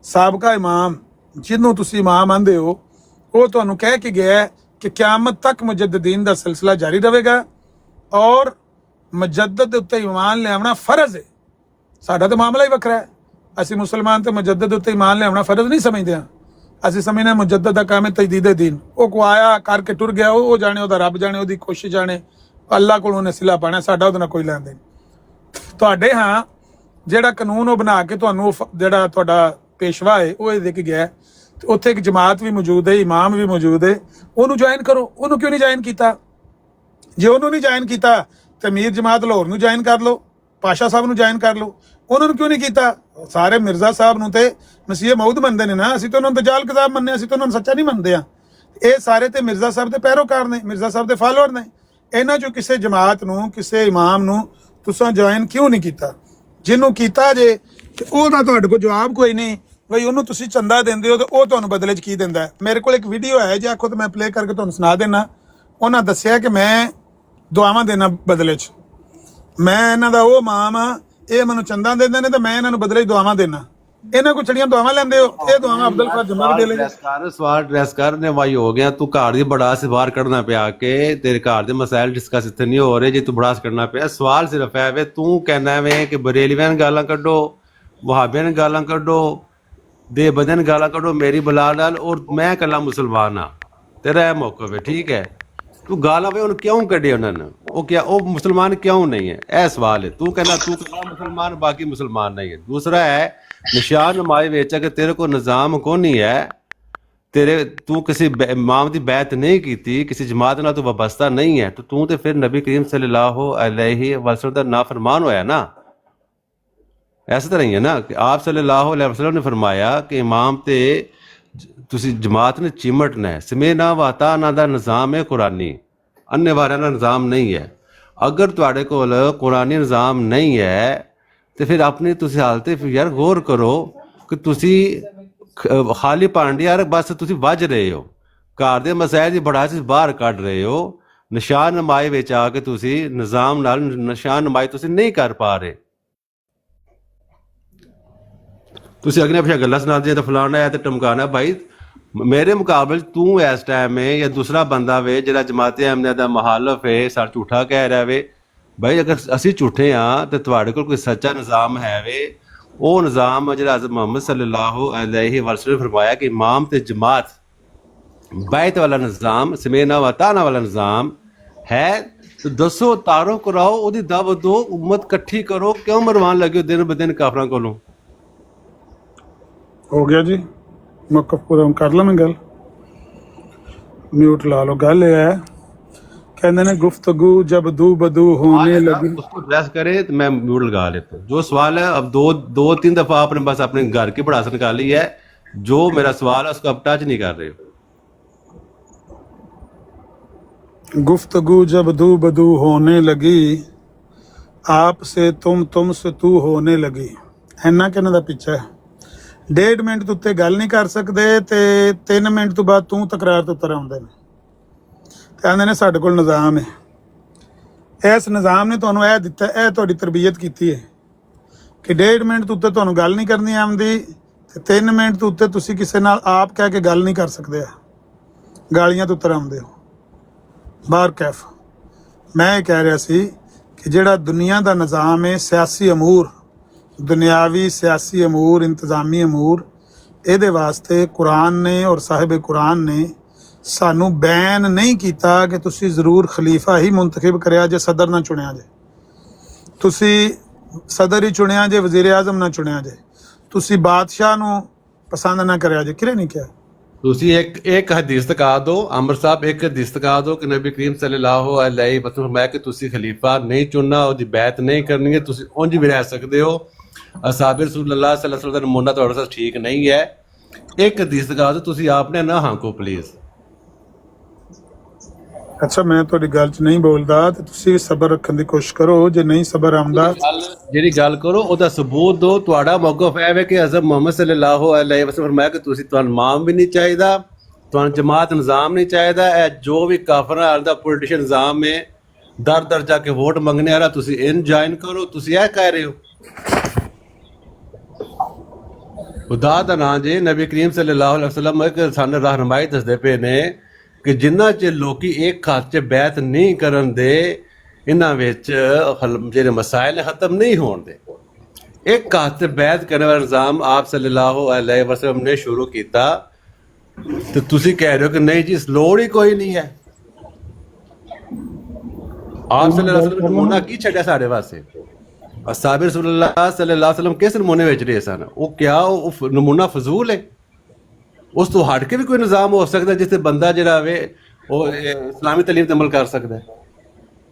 ਸਾਬਕਾ ਇਮਾਮ, ਜਿਹਨੂੰ ਤੁਸੀਂ ਇਮਾਮ ਆਂਦੇ ਹੋ, ਉਹ ਤੁਹਾਨੂੰ ਕਹਿ ਕੇ ਗਿਆ ਕਿ ਕਿਆਮਤ ਤੱਕ ਮੁਜੱਦਦੀਨ ਦਾ ਸਿਲਸਿਲਾ ਜਾਰੀ ਰਹੇਗਾ ਔਰ ਮੁਜੱਦਦ ਦੇ ਉੱਤੇ ਈਮਾਨ ਲਿਆਉਣਾ ਫਰਜ਼ ਹੈ। ਸਾਡਾ ਤਾਂ ਮਾਮਲਾ ਹੀ ਵੱਖਰਾ ਹੈ। ਅਸੀਂ ਮੁਸਲਮਾਨ ਤੇ ਮੁਜੱਦਦ ਉੱਤੇ ਈਮਾਨ ਲਿਆਉਣਾ ਫਰਜ਼ ਨਹੀਂ ਸਮਝਦੇ ਹਾਂ। ਅਸੀਂ ਸਮਝਦੇ ਮੁਜੱਦਦ ਦਾ ਕੰਮ ਹੈ ਤਜਦੀਦ ਦੀਨ। ਉਹ ਕੋ ਆਇਆ ਕਰਕੇ ਟੁਰ ਗਿਆ, ਉਹ ਜਾਣੇ, ਉਹਦਾ ਰੱਬ ਜਾਣੇ, ਉਹਦੀ ਕੋਸ਼ਿਸ਼ ਜਾਣੇ, ਅੱਲਾਹ ਕੋਲ ਉਹਨੇ ਸਿਲਾ ਪਾਣਾ, ਸਾਡਾ ਉਹਦੇ ਨਾਲ ਕੋਈ ਲੈਣ ਦੇਣ। ਤੁਹਾਡੇ ਹਾਂ ਜਿਹੜਾ ਕਾਨੂੰਨ ਉਹ ਬਣਾ ਕੇ ਤੁਹਾਨੂੰ ਜਿਹੜਾ ਤੁਹਾਡਾ ਪੇਸ਼ਵਾ ਹੈ ਉਹ ਇਹ ਦੇ ਕੇ ਗਿਆ, ਤੇ ਉੱਥੇ ਇੱਕ ਜਮਾਤ ਵੀ ਮੌਜੂਦ ਹੈ, ਇਮਾਮ ਵੀ ਮੌਜੂਦ ਹੈ, ਉਹਨੂੰ ਜੁਆਇਨ ਕਰੋ। ਉਹਨੂੰ ਕਿਉਂ ਨਹੀਂ ਜੁਆਇਨ ਕੀਤਾ? ਜੇ ਉਹਨੂੰ ਨਹੀਂ ਜੁਆਇਨ ਕੀਤਾ ਤੇ ਮੀਰ ਜਮਾਤ ਲਾਹੌਰ ਨੂੰ ਜੁਆਇਨ ਕਰ ਲਓ, ਪਾਸ਼ਾ ਸਾਹਿਬ ਨੂੰ ਜੁਆਇਨ ਕਰ ਲਓ। ਉਹਨਾਂ ਨੂੰ ਕਿਉਂ ਨਹੀਂ ਕੀਤਾ? ਸਾਰੇ ਮਿਰਜ਼ਾ ਸਾਹਿਬ ਨੂੰ ਤੇ ਮਸੀਹ ਮਊਦ ਮੰਨਦੇ ਨੇ ਨਾ, ਅਸੀਂ ਤਾਂ ਉਹਨਾਂ ਨੂੰ ਦਜਾਲ ਕਿਤਾਬ ਮੰਨਦੇ, ਅਸੀਂ ਤਾਂ ਉਹਨਾਂ ਨੂੰ ਸੱਚਾ ਨਹੀਂ ਮੰਨਦੇ ਆ। ਇਹ ਸਾਰੇ ਤੇ ਮਿਰਜ਼ਾ ਸਾਹਿਬ ਦੇ ਪੈਰੋਕਾਰ ਨੇ, ਮਿਰਜ਼ਾ ਸਾਹਿਬ ਦੇ ਫਾਲੋਅਰ ਨੇ। ਇਹਨਾਂ ਚੋਂ ਕਿਸੇ ਜਮਾਤ ਨੂੰ, ਕਿਸੇ ਇਮਾਮ ਨੂੰ ਤੁਸੀਂ ਜੁਆਇਨ ਕਿਉਂ ਨਹੀਂ ਕੀਤਾ? ਜਿਹਨੂੰ ਕੀਤਾ ਜੇ ਤੇ ਉਹਦਾ ਤੁਹਾਡੇ ਕੋਲ ਜਵਾਬ ਕੋਈ ਨਹੀਂ ਬਈ ਉਹਨੂੰ ਤੁਸੀਂ ਚੰਦਾ ਦਿੰਦੇ ਹੋ ਤੇ ਉਹ ਤੁਹਾਨੂੰ ਬਦਲੇ 'ਚ ਕੀ ਦਿੰਦਾ ਹੈ। ਮੇਰੇ ਕੋਲ ਇੱਕ ਵੀਡੀਓ ਹੈ, ਜੇ ਆਖੋ ਤਾਂ ਮੈਂ ਪਲੇ ਕਰਕੇ ਤੁਹਾਨੂੰ ਸੁਣਾ ਦੇਣਾ। ਉਹਨਾਂ ਦੱਸਿਆ ਕਿ ਮੈਂ ਦੁਆਵਾਂ ਦੇਣਾ ਬਦਲੇ 'ਚ, ਮੈਂ ਇਹਨਾਂ ਦਾ ਉਹ ਇਮਾਮ ਆ, ਇਹ ਮੈਨੂੰ ਚੰਦਾ ਦਿੰਦੇ ਨੇ ਤੇ ਮੈਂ ਇਹਨਾਂ ਨੂੰ ਬਦਲੇ 'ਚ ਦੁਆਵਾਂ ਦੇਣਾ। ਇਹਨਾਂ ਕੋਲ ਛੜੀਆਂ ਦੁਆਵਾਂ ਲੈਂਦੇ ਹੋ, ਇਹ ਦੁਆਵਾਂ ਅਬਦੁਲ ਗਫਾਰ ਜੰਬਾ ਦੇ ਲੈ। ਸਵਾਲ ਡਰੈਸ ਕਰਨੇ ਵਾਈ ਹੋ ਗਿਆ, ਤੂੰ ਘਰ ਦੀ ਬੜਾਸ ਬਾਹਰ ਕੱਢਣਾ ਪਿਆ ਕੇ ਤੇਰੇ ਘਰ ਦੇ ਮਸਾਇਲ ਡਿਸਕਸ ਇੱਥੇ ਨਹੀਂ ਹੋ ਰਹੇ ਜੇ ਤੂੰ ਬੜਾਸ ਕੱਢਣਾ ਪਿਆ। ਸਵਾਲ ਸਿਰਫ ਹੈ ਵੇ ਤੂੰ ਕਹਿੰਦਾ ਵੇ ਕਿ ਬਰੇਲੀਆਂ ਗਾਲਾਂ ਕੱਢੋ, ਵਹਾਬੀਆਂ ਗਾਲਾਂ ਕੱਢੋ, ਦੇ ਬਦਨ ਗਾਲਾਂ ਕੱਢੋ ਮੇਰੀ ਬਲਾ ਨਾਲ, ਔਰ ਮੈਂ ਕੱਲਾ ਮੁਸਲਮਾਨ ਆ, ਤੇਰਾ ਇਹ ਮੌਕਾ ਵੇ, ਠੀਕ ਹੈ? ਤੂੰ ਗਾਲਾਂ ਵੇ ਉਹਨੂੰ ਕਿਉਂ ਕੱਢੇ ਉਹਨਾਂ ਨੇ? ਉਹ ਕਿਆ ਉਹ ਮੁਸਲਮਾਨ ਕਿਉਂ ਨਹੀਂ ਹੈ? ਇਹ ਸਵਾਲ ਹੈ। ਤੂੰ ਕਹਿੰਦਾ ਤੂੰ ਕੱਲਾ ਮੁਸਲਮਾਨ, ਬਾਕੀ ਮੁਸਲਮਾਨ ਨਹੀਂ ਹੈ। ਦੂਸਰਾ ਹੈ ਨਿਸ਼ਾਨ ਨਮਾਜ਼ ਵਿੱਚ ਕਿ ਤੇਰੇ ਕੋਲ ਨਿਜ਼ਾਮ ਕੋ ਨਹੀਂ ਹੈ, ਤੇਰੇ ਤੂੰ ਕਿਸੇ ਇਮਾਮ ਦੀ ਬੈਤ ਨਹੀਂ ਕੀਤੀ, ਕਿਸੇ ਜਮਾਤ ਨਾਲ ਤੂੰ ਵਾਬਸਤਾ ਨਹੀਂ ਹੈ, ਤੂੰ ਤੇ ਫਿਰ ਨਬੀ ਕਰੀਮ ਸੱਲੱਲਾਹੁ ਅਲੈਹਿ ਵਸੱਲਮ ਦਾ ਨਾਫਰਮਾਨ ਹੋਇਆ ਨਾ। ਐਸਾ ਤਰ੍ਹਾਂ ਹੀ ਹੈ ਨਾ ਕਿ ਆਪ ਸੱਲੱਲਾਹੁ ਅਲੈਹਿ ਵਸੱਲਮ ਨੇ ਫਰਮਾਇਆ ਕਿ ਇਮਾਮ ਤੇ ਤੁਸੀਂ ਜਮਾਤ ਨੇ ਚਿਮਟਣਾ ਹੈ। ਸਮੇਨਾ ਵਾਤਾਨਾ ਦਾ ਨਿਜ਼ਾਮ ਹੈ ਕੁਰਾਨੀ, ਅੰਨੇ ਵਾਰਿਆਂ ਦਾ ਨਿਜ਼ਾਮ ਨਹੀਂ ਹੈ। ਅਗਰ ਤੁਹਾਡੇ ਕੋਲ ਕੁਰਾਨੀ ਨਿਜ਼ਾਮ ਨਹੀਂ ਹੈ ਤੇ ਫਿਰ ਆਪਣੀ ਤੁਸੀਂ ਹਾਲਤ ਯਾਰ ਗੌਰ ਕਰੋ ਕਿ ਤੁਸੀਂ ਖਾਲੀ ਭਾਂਡੇ ਯਾਰ ਬਸ ਤੁਸੀਂ ਵੱਜ ਰਹੇ ਹੋ, ਘਰ ਦੇ ਮਸਾਇਲ ਦੀ ਬੜਾਸ ਬਾਹਰ ਕੱਢ ਰਹੇ ਹੋ। ਨਿਸ਼ਾਨ ਨਮਾਈ ਵਿੱਚ ਆ ਕੇ ਤੁਸੀਂ ਨਿਜ਼ਾਮ ਨਾਲ ਨਿਸ਼ਾਨ ਨਮਾਈ ਤੁਸੀਂ ਨਹੀਂ ਕਰ ਪਾ ਰਹੇ। ਤੁਸੀਂ ਅਗਲੇ ਪਿਛੇ ਗੱਲਾਂ ਸੁਣਾਉਂਦੇ ਤਾਂ ਫਲਾਣਾ ਹੈ ਤੇ ਟਮਕਾਣਾ। ਭਾਈ ਮੇਰੇ ਮੁਕਾਬਲੇ ਤੂੰ ਇਸ ਟਾਈਮ ਹੈ ਜਾਂ ਦੂਸਰਾ ਬੰਦਾ ਵੇ ਜਿਹੜਾ ਜਮਾਤ ਅਹਿਮਦੀਆ ਦਾ ਮੁਹਾਲਫ ਹੈ, ਸਰ ਝੂਠਾ ਕਹਿ ਰਿਹਾ ਵੇ। ਭਾਈ ਅਗਰ ਅਸੀਂ ਝੂਠੇ ਹਾਂ ਤੇ ਤੁਹਾਡੇ ਕੋਲ ਕੋਈ ਸੱਚਾ ਨਿਜ਼ਾਮ ਹੈ ਵੇ, ਉਹ ਨਿਜ਼ਾਮ ਜਿਹੜਾ ਹਜ਼ਰਤ ਮੁਹੰਮਦ ਸੱਲੱਲਾਹੁ ਅਲੈਹਿ ਵਸੱਲਮ ਫਰਮਾਇਆ ਕਿ ਇਮਾਮ ਤੇ ਜਮਾਤ ਬੈਤ ਵਾਲਾ ਨਿਜ਼ਾਮ, ਸਮੇਨਾ ਵਤਾਨਾ ਵਾਲਾ ਨਿਜ਼ਾਮ ਹੈ, ਤੇ ਦੱਸੋ ਤਾਰੋ ਕਰਾਓ, ਉਹਦੀ ਦਾਵਤ ਦਿਓ, ਉਮਤ ਇਕੱਠੀ ਕਰੋ, ਕਿਉਂ ਮਰਵਾਨ ਲੱਗੇ ਦਿਨ ਬ ਦਿਨ ਕਾਫਰਾਂ ਕੋਲੋਂ? ਹੋ ਗਿਆ ਜੀ, ਮੌਕਫ ਪੂਰਾ ਕਰ ਲਾਂ ਮੈਂ ਗੱਲ, ਮਿਊਟ ਲਾ ਲਓ। ਗੱਲ ਇਹ ਹੈ, कहते हैं गुफ्तगू जब दू बदू होने लगी, उसको ड्रेस करे तो मैं म्यूट लगा लेता हूँ। जो सवाल है अब दो तीन दफा आपने बस अपने घर की भड़ास निकाली है, जो मेरा सवाल है उसको अब टच नहीं कर रहे हो। गुफ्तगू जब दू बदू होने लगी, आपसे तुमसे तू होने लगी। इन्ना कहने का पीछा है। 1.5 मिनट तो उत्ते गल नहीं कर सकते ते 3 मिनट तो बाद तू तकरार तो उतर आउंदे ने, ਕਹਿੰਦੇ ਨੇ ਸਾਡੇ ਕੋਲ ਨਿਜ਼ਾਮ ਹੈ। ਇਸ ਨਿਜ਼ਾਮ ਨੇ ਤੁਹਾਨੂੰ ਇਹ ਦਿੱਤਾ, ਇਹ ਤੁਹਾਡੀ ਤਰਬੀਅਤ ਕੀਤੀ ਹੈ ਕਿ 1.5 ਮਿੰਟ ਤੋਂ ਉੱਤੇ ਤੁਹਾਨੂੰ ਗੱਲ ਨਹੀਂ ਕਰਨੀ ਆਉਂਦੀ ਤੇ 3 ਮਿੰਟ ਤੋਂ ਉੱਤੇ ਤੁਸੀਂ ਕਿਸੇ ਨਾਲ ਆਪ ਕਹਿ ਕੇ ਗੱਲ ਨਹੀਂ ਕਰ ਸਕਦੇ, ਗਾਲੀਆਂ ਤੋਂ ਉੱਤਰ ਆਉਂਦੇ ਹੋ। ਬਾਹਰ ਕੈਫ ਮੈਂ ਇਹ ਕਹਿ ਰਿਹਾ ਸੀ ਕਿ ਜਿਹੜਾ ਦੁਨੀਆ ਦਾ ਨਿਜ਼ਾਮ ਹੈ, ਸਿਆਸੀ ਅਮੂਰ, ਦੁਨਿਆਵੀ ਸਿਆਸੀ ਅਮੂਰ, ਇੰਤਜ਼ਾਮੀ ਅਮੂਰ, ਇਹਦੇ ਵਾਸਤੇ ਕੁਰਾਨ ਨੇ ਔਰ ਸਾਹਿਬ ਕੁਰਾਨ ਨੇ ਸਾਨੂੰ ਬੈਨ ਨਹੀਂ ਕੀਤਾ ਕਿ ਤੁਸੀਂ ਜ਼ਰੂਰ ਖਲੀਫਾ ਹੀ ਮੁੰਤਖਬ ਕਰਿਆ ਜੇ ਸਦਰ ਨਾ ਚੁਣਿਆ ਜੇ, ਤੁਸੀਂ ਸਦਰ ਹੀ ਚੁਣਿਆ ਜੇ, ਵਜ਼ੀਰ ਆਜ਼ਮ ਨਾ ਚੁਣਿਆ ਜੇ, ਤੁਸੀਂ ਬਾਦਸ਼ਾਹ ਨੂੰ ਪਸੰਦ ਨਾ ਕਰਿਆ ਜੇ, ਕਿਹਨੇ ਨਹੀਂ ਕਿਹਾ? ਤੁਸੀਂ ਇੱਕ ਹਦੀਸ ਦਿਖਾ ਦਿਓ ਅਮਰ ਸਾਹਿਬ, ਇੱਕ ਹਦੀਸ ਦਿਖਾ ਦਿਓ ਕਿ ਨਬੀ ਕਰੀਮ ਸੱਲੱਲਾਹੁ ਅਲੈਹਿ ਵਸੱਲਮ ਫਰਮਾਇਆ ਕਿ ਤੁਸੀਂ ਖਲੀਫਾ ਨਹੀਂ ਚੁਣਨਾ, ਉਹਦੀ ਬੈਤ ਨਹੀਂ ਕਰਨੀ ਹੈ, ਤੁਸੀਂ ਉਂਝ ਵੀ ਰਹਿ ਸਕਦੇ ਹੋ। ਅਸਾਬੇ ਰਸੂਲੁल्लाह सल्लल्लाहु अलैहि वसल्लम ਦਾ ਨਮੂਨਾ ਤੁਹਾਡੇ ਸਾਥ ਠੀਕ ਨਹੀਂ ਹੈ। ਇੱਕ ਹਦੀਸ ਦਿਖਾ ਦਿਓ, ਤੁਸੀਂ ਆਪਨੇ ਨਾ ਹਾਂਕੋ ਪਲੀਜ਼। ਅੱਛਾ, ਮੈਂ ਤੁਹਾਡੀ ਗੱਲ 'ਚ ਨਹੀਂ ਬੋਲਦਾ ਤੇ ਤੁਸੀਂ ਵੀ ਸਬਰ ਰੱਖਣ ਦੀ ਕੋਸ਼ਿਸ਼ ਕਰੋ। ਜੇ ਨਹੀਂ ਸਬਰ ਆਉਂਦਾ, ਜਿਹੜੀ ਗੱਲ ਕਰੋ ਉਹਦਾ ਸਬੂਤ ਦਿਓ। ਤੁਹਾਡਾ ਮੌਕਫ ਹੈ ਕਿ ਹਜ਼ਰਤ ਮੁਹੰਮਦ ਸੱਲੱਲਾਹੁ ਅਲੈਹਿ ਵਸੱਲਮ ਫਰਮਾਇਆ ਕਿ ਤੁਸੀਂ ਤੁਹਾਨੂੰ ਇਮਾਮ ਵੀ ਨਹੀਂ ਚਾਹੀਦਾ, ਤੁਹਾਨੂੰ ਜਮਾਤ ਨਿਜ਼ਾਮ ਨਹੀਂ ਚਾਹੀਦਾ। ਇਹ ਜੋ ਵੀ ਕਾਫਰਾਂ ਹਾਲ ਦਾ ਪੋਲੀਟੀਸ਼ੀਅਨ ਨਿਜ਼ਾਮ ਹੈ, ਦਰ ਦਰ ਜਾ ਕੇ ਵੋਟ ਮੰਗਣੇ ਵਾਲਾ, ਤੁਸੀਂ ਇਨ ਜੁਆਇਨ ਕਰੋ। ਤੁਸੀਂ ਇਹ ਕਹਿ ਰਹੇ ਹੋ? ਖੁਦਾ ਦਾ ਨਾਂ ਜੇ ਨਬੀ ਕਰੀਮ ਸੱਲੱਲਾਹੁ ਅਲੈਹਿ ਵਸੱਲਮ ਇੱਕ ਸਾਨੂੰ ਰਹਿਨਮਾਈ ਦੱਸਦੇ ਪਏ ਨੇ ਕਿ ਜਿੰਨਾ ਚ ਲੋਕੀ ਇੱਕ ਹੱਥ 'ਚ ਬੈਤ ਨਹੀਂ ਕਰਨ ਦੇ, ਇਹਨਾਂ ਵਿੱਚ ਜਿਹੜੇ ਮਸਾਇਲ ਖਤਮ ਨਹੀਂ ਹੋਣ ਦੇ। ਇੱਕ ਹੱਥ 'ਚ ਬੈਤ ਕਰਨ ਵਾਲਾ ਨਿਜ਼ਾਮ ਆਪ ਸੱਲੱਲਾਹੁ ਅਲੈਹਿ ਵਸੱਲਮ ਨੇ ਸ਼ੁਰੂ ਕੀਤਾ ਤੇ ਤੁਸੀਂ ਕਹਿ ਰਹੇ ਹੋ ਕਿ ਨਹੀਂ ਜੀ ਲੋੜ ਹੀ ਕੋਈ ਨਹੀਂ ਹੈ। ਆਪ ਸੱਲੱਲਾਹੁ ਅਲੈਹਿ ਵਸੱਲਮ ਨਮੂਨਾ ਕੀ ਛੱਡਿਆ ਸਾਡੇ ਵਾਸਤੇ? ਅਸਾਬੇ ਰਸੂਲੁल्लाह सल्लल्लाहु अलैहि वसल्लम किस नमूने ਵਿੱਚ ਰਹੇ ਸਨ? ਉਹ ਕਿਆ ਉਹ ਨਮੂਨਾ ਫਜ਼ੂਲ ਹੈ? ਉਸ ਤੋਂ ਹਟ ਕੇ ਵੀ ਕੋਈ ਨਿਜ਼ਾਮ ਹੋ ਸਕਦਾ ਜਿੱਥੇ ਬੰਦਾ ਜਿਹੜਾ ਵੇ ਉਹ ਇਸਲਾਮੀ ਤਾਲੀਮ ਤੇ ਅਮਲ ਕਰ ਸਕਦਾ ਹੈ?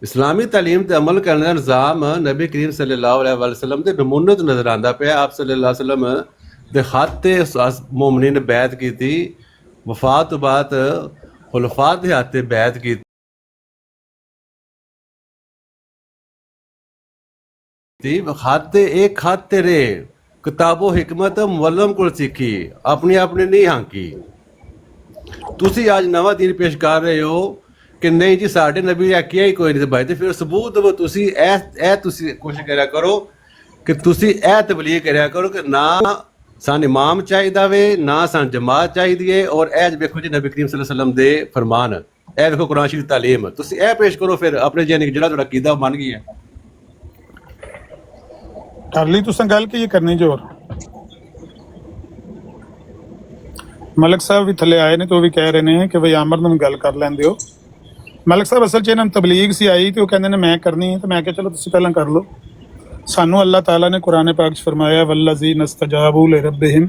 ਇਸਲਾਮੀ ਤਾਲੀਮ ਤੇ ਅਮਲ ਕਰਨ ਦਾ ਨਿਜ਼ਾਮ ਨਬੀ ਕਰੀਮ ਸੱਲੱਲਾਹੁ ਅਲੈਹਿ ਵਸੱਲਮ ਦੇ ਨਮੂਨੇ ਤੋਂ ਨਜ਼ਰ ਆਉਂਦਾ ਪਿਆ। ਆਪ ਸੱਲੱਲਾਹੁ ਅਲੈਹਿ ਵਸੱਲਮ ਦੇ ਹੱਥ ਤੇ ਮੁਮਿਨੀਨ ਨੇ ਬੈਤ ਕੀਤੀ, ਵਫਾਤ ਤੋਂ ਬਾਅਦ ਖੁਲਫਾ ਦੇ ਹੱਥ ਤੇ ਬੈਤ ਕੀਤੀ, ਖਾਤੇ ਇੱਕ ਖਾਤੇ ਤੇਰੇ ਕਿਤਾਬੋ ਹਕਮਤ ਮੁਅੱਲਮ ਕੋਲ ਸਿੱਖੀ, ਆਪਣੀ ਆਪਣੀ ਨਹੀਂ ਹਾਂਕੀ। ਤੁਸੀਂ ਅੱਜ ਨਵਾਂ ਦੀਨ ਪੇਸ਼ ਕਰ ਰਹੇ ਹੋ ਕਿ ਨਹੀਂ ਜੀ ਸਾਡੇ ਨਬੀ ਨੇ ਕਿਹਾ ਹੀ ਕੋਈ ਨਹੀਂ। ਭਾਈ ਤੇ ਫਿਰ ਸਬੂਤ ਦਿਓ। ਤੁਸੀਂ ਇਹ ਤੁਸੀਂ ਕੋਸ਼ਿਸ਼ ਕਰਿਆ ਕਰੋ ਕਿ ਤੁਸੀਂ ਇਹ ਤਬਲੀਗ ਕਰਿਆ ਕਰੋ ਕਿ ਨਾ ਸਾਨੂੰ ਇਮਾਮ ਚਾਹੀਦਾ ਵੇ, ਨਾ ਸਾਨੂੰ ਜਮਾਤ ਚਾਹੀਦੀ ਹੈ। ਔਰ ਇਹ ਵੇਖੋ ਜੀ ਨਬੀ ਕਰੀਮ ਸੱਲੱਲਾਹੁ ਅਲੈਹਿ ਵਸੱਲਮ ਦੇ ਫਰਮਾਨ, ਇਹ ਵੇਖੋ ਕੁਰਾਨ ਸ਼ਰੀਫ ਤਾਲੀਮ, ਤੁਸੀਂ ਇਹ ਪੇਸ਼ ਕਰੋ। ਫਿਰ ਆਪਣੇ ਜਾਨੀ ਜਿਹੜਾ ਤੁਹਾਡਾ ਅਕੀਦਾ ਬਣ ਗਿਆ ਕਰ ਲਈ ਤੁਸੀਂ ਗੱਲ ਕਿ ਇਹ ਕਰਨੀ ਜ਼ੋਰ। ਮਲਕ ਸਾਹਿਬ ਵੀ ਥੱਲੇ ਆਏ ਨੇ ਤੇ ਉਹ ਵੀ ਕਹਿ ਰਹੇ ਨੇ ਕਿ ਬਈ ਆਮਰ ਨੂੰ ਗੱਲ ਕਰ ਲੈਂਦੇ ਹੋ। ਮਲਕ ਸਾਹਿਬ ਅਸਲ 'ਚ ਇਹਨਾਂ ਨੂੰ ਤਬਲੀਗ ਸੀ ਆਈ ਤੇ ਉਹ ਕਹਿੰਦੇ ਨੇ ਮੈਂ ਕਰਨੀ ਹੈ, ਤੇ ਮੈਂ ਕਿਹਾ ਚਲੋ ਤੁਸੀਂ ਪਹਿਲਾਂ ਕਰ ਲਓ। ਸਾਨੂੰ ਅੱਲਾਹ ਤਾਲਾ ਨੇ ਕੁਰਾਨ ਪਾਕ 'ਚ ਫਰਮਾਇਆ ਵੱਲਜ਼ੀਨ ਇਸਤਜਾਬੂ ਲਿਰੱਬਿਹਿਮ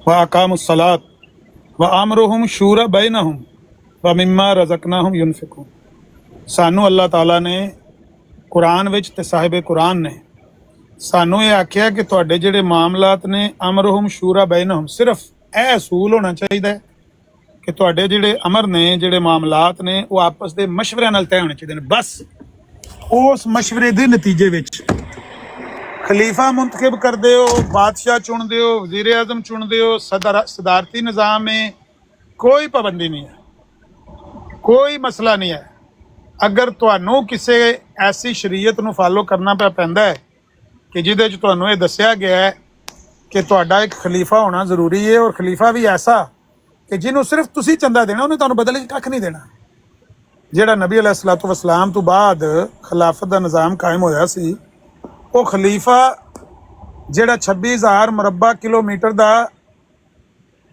व अकामुस्सलात व अमरुहुम शूरा बैनहुम व मिम्मा रज़क़नाहुम युनफ़िक़ून। ਸਾਨੂੰ ਅੱਲਾਹ ਤਾਲਾ ਨੇ ਕੁਰਾਨ ਵਿੱਚ ਤੇ ਸਾਹਿਬ ਕੁਰਾਨ ਨੇ ਸਾਨੂੰ ਇਹ ਆਖਿਆ ਕਿ ਤੁਹਾਡੇ ਜਿਹੜੇ ਮਾਮਲਾਤ ਨੇ ਅਮਰਹੁਮ ਸ਼ੂਰਾ ਬੈਨਹੁਮ, ਸਿਰਫ ਇਹ ਅਸੂਲ ਹੋਣਾ ਚਾਹੀਦਾ ਹੈ ਕਿ ਤੁਹਾਡੇ ਜਿਹੜੇ ਅਮਰ ਨੇ, ਜਿਹੜੇ ਮਾਮਲਾਤ ਨੇ, ਉਹ ਆਪਸ ਦੇ ਮਸ਼ਵਰਿਆਂ ਨਾਲ ਤੈਅ ਹੋਣੇ ਚਾਹੀਦੇ ਨੇ। ਬਸ ਉਸ ਮਸ਼ਵਰੇ ਦੇ ਨਤੀਜੇ ਵਿੱਚ ਖਲੀਫਾ ਮੁੰਤਖਬ ਕਰਦੇ ਹੋ, ਬਾਦਸ਼ਾਹ ਚੁਣਦੇ ਹੋ, ਵਜ਼ੀਰ ਆਜ਼ਮ ਚੁਣਦੇ ਹੋ, ਸਦਾਰਤੀ ਨਿਜ਼ਾਮ ਹੈ, ਕੋਈ ਪਾਬੰਦੀ ਨਹੀਂ ਹੈ, ਕੋਈ ਮਸਲਾ ਨਹੀਂ ਹੈ। ਅਗਰ ਤੁਹਾਨੂੰ ਕਿਸੇ ਐਸੀ ਸ਼ਰੀਅਤ ਨੂੰ ਫਾਲੋ ਕਰਨਾ ਪੈਂਦਾ ਹੈ ਕਿ ਜਿਹਦੇ 'ਚ ਤੁਹਾਨੂੰ ਇਹ ਦੱਸਿਆ ਗਿਆ ਹੈ ਕਿ ਤੁਹਾਡਾ ਇੱਕ ਖਲੀਫਾ ਹੋਣਾ ਜ਼ਰੂਰੀ ਹੈ, ਔਰ ਖਲੀਫਾ ਵੀ ਐਸਾ ਕਿ ਜਿਹਨੂੰ ਸਿਰਫ ਤੁਸੀਂ ਚੰਦਾ ਦੇਣਾ, ਉਹਨੇ ਤੁਹਾਨੂੰ ਬਦਲੇ 'ਚ ਕੱਖ ਨਹੀਂ ਦੇਣਾ। ਜਿਹੜਾ ਨਬੀ ਅਲੈਹਿਸਸਲਾਤੁ ਵਸਲਾਮ ਤੋਂ ਬਾਅਦ ਖਿਲਾਫਤ ਦਾ ਨਿਜ਼ਾਮ ਕਾਇਮ ਹੋਇਆ ਸੀ, ਉਹ ਖਲੀਫਾ ਜਿਹੜਾ 26,000 ਮੁਰੱਬਾ ਕਿਲੋਮੀਟਰ ਦਾ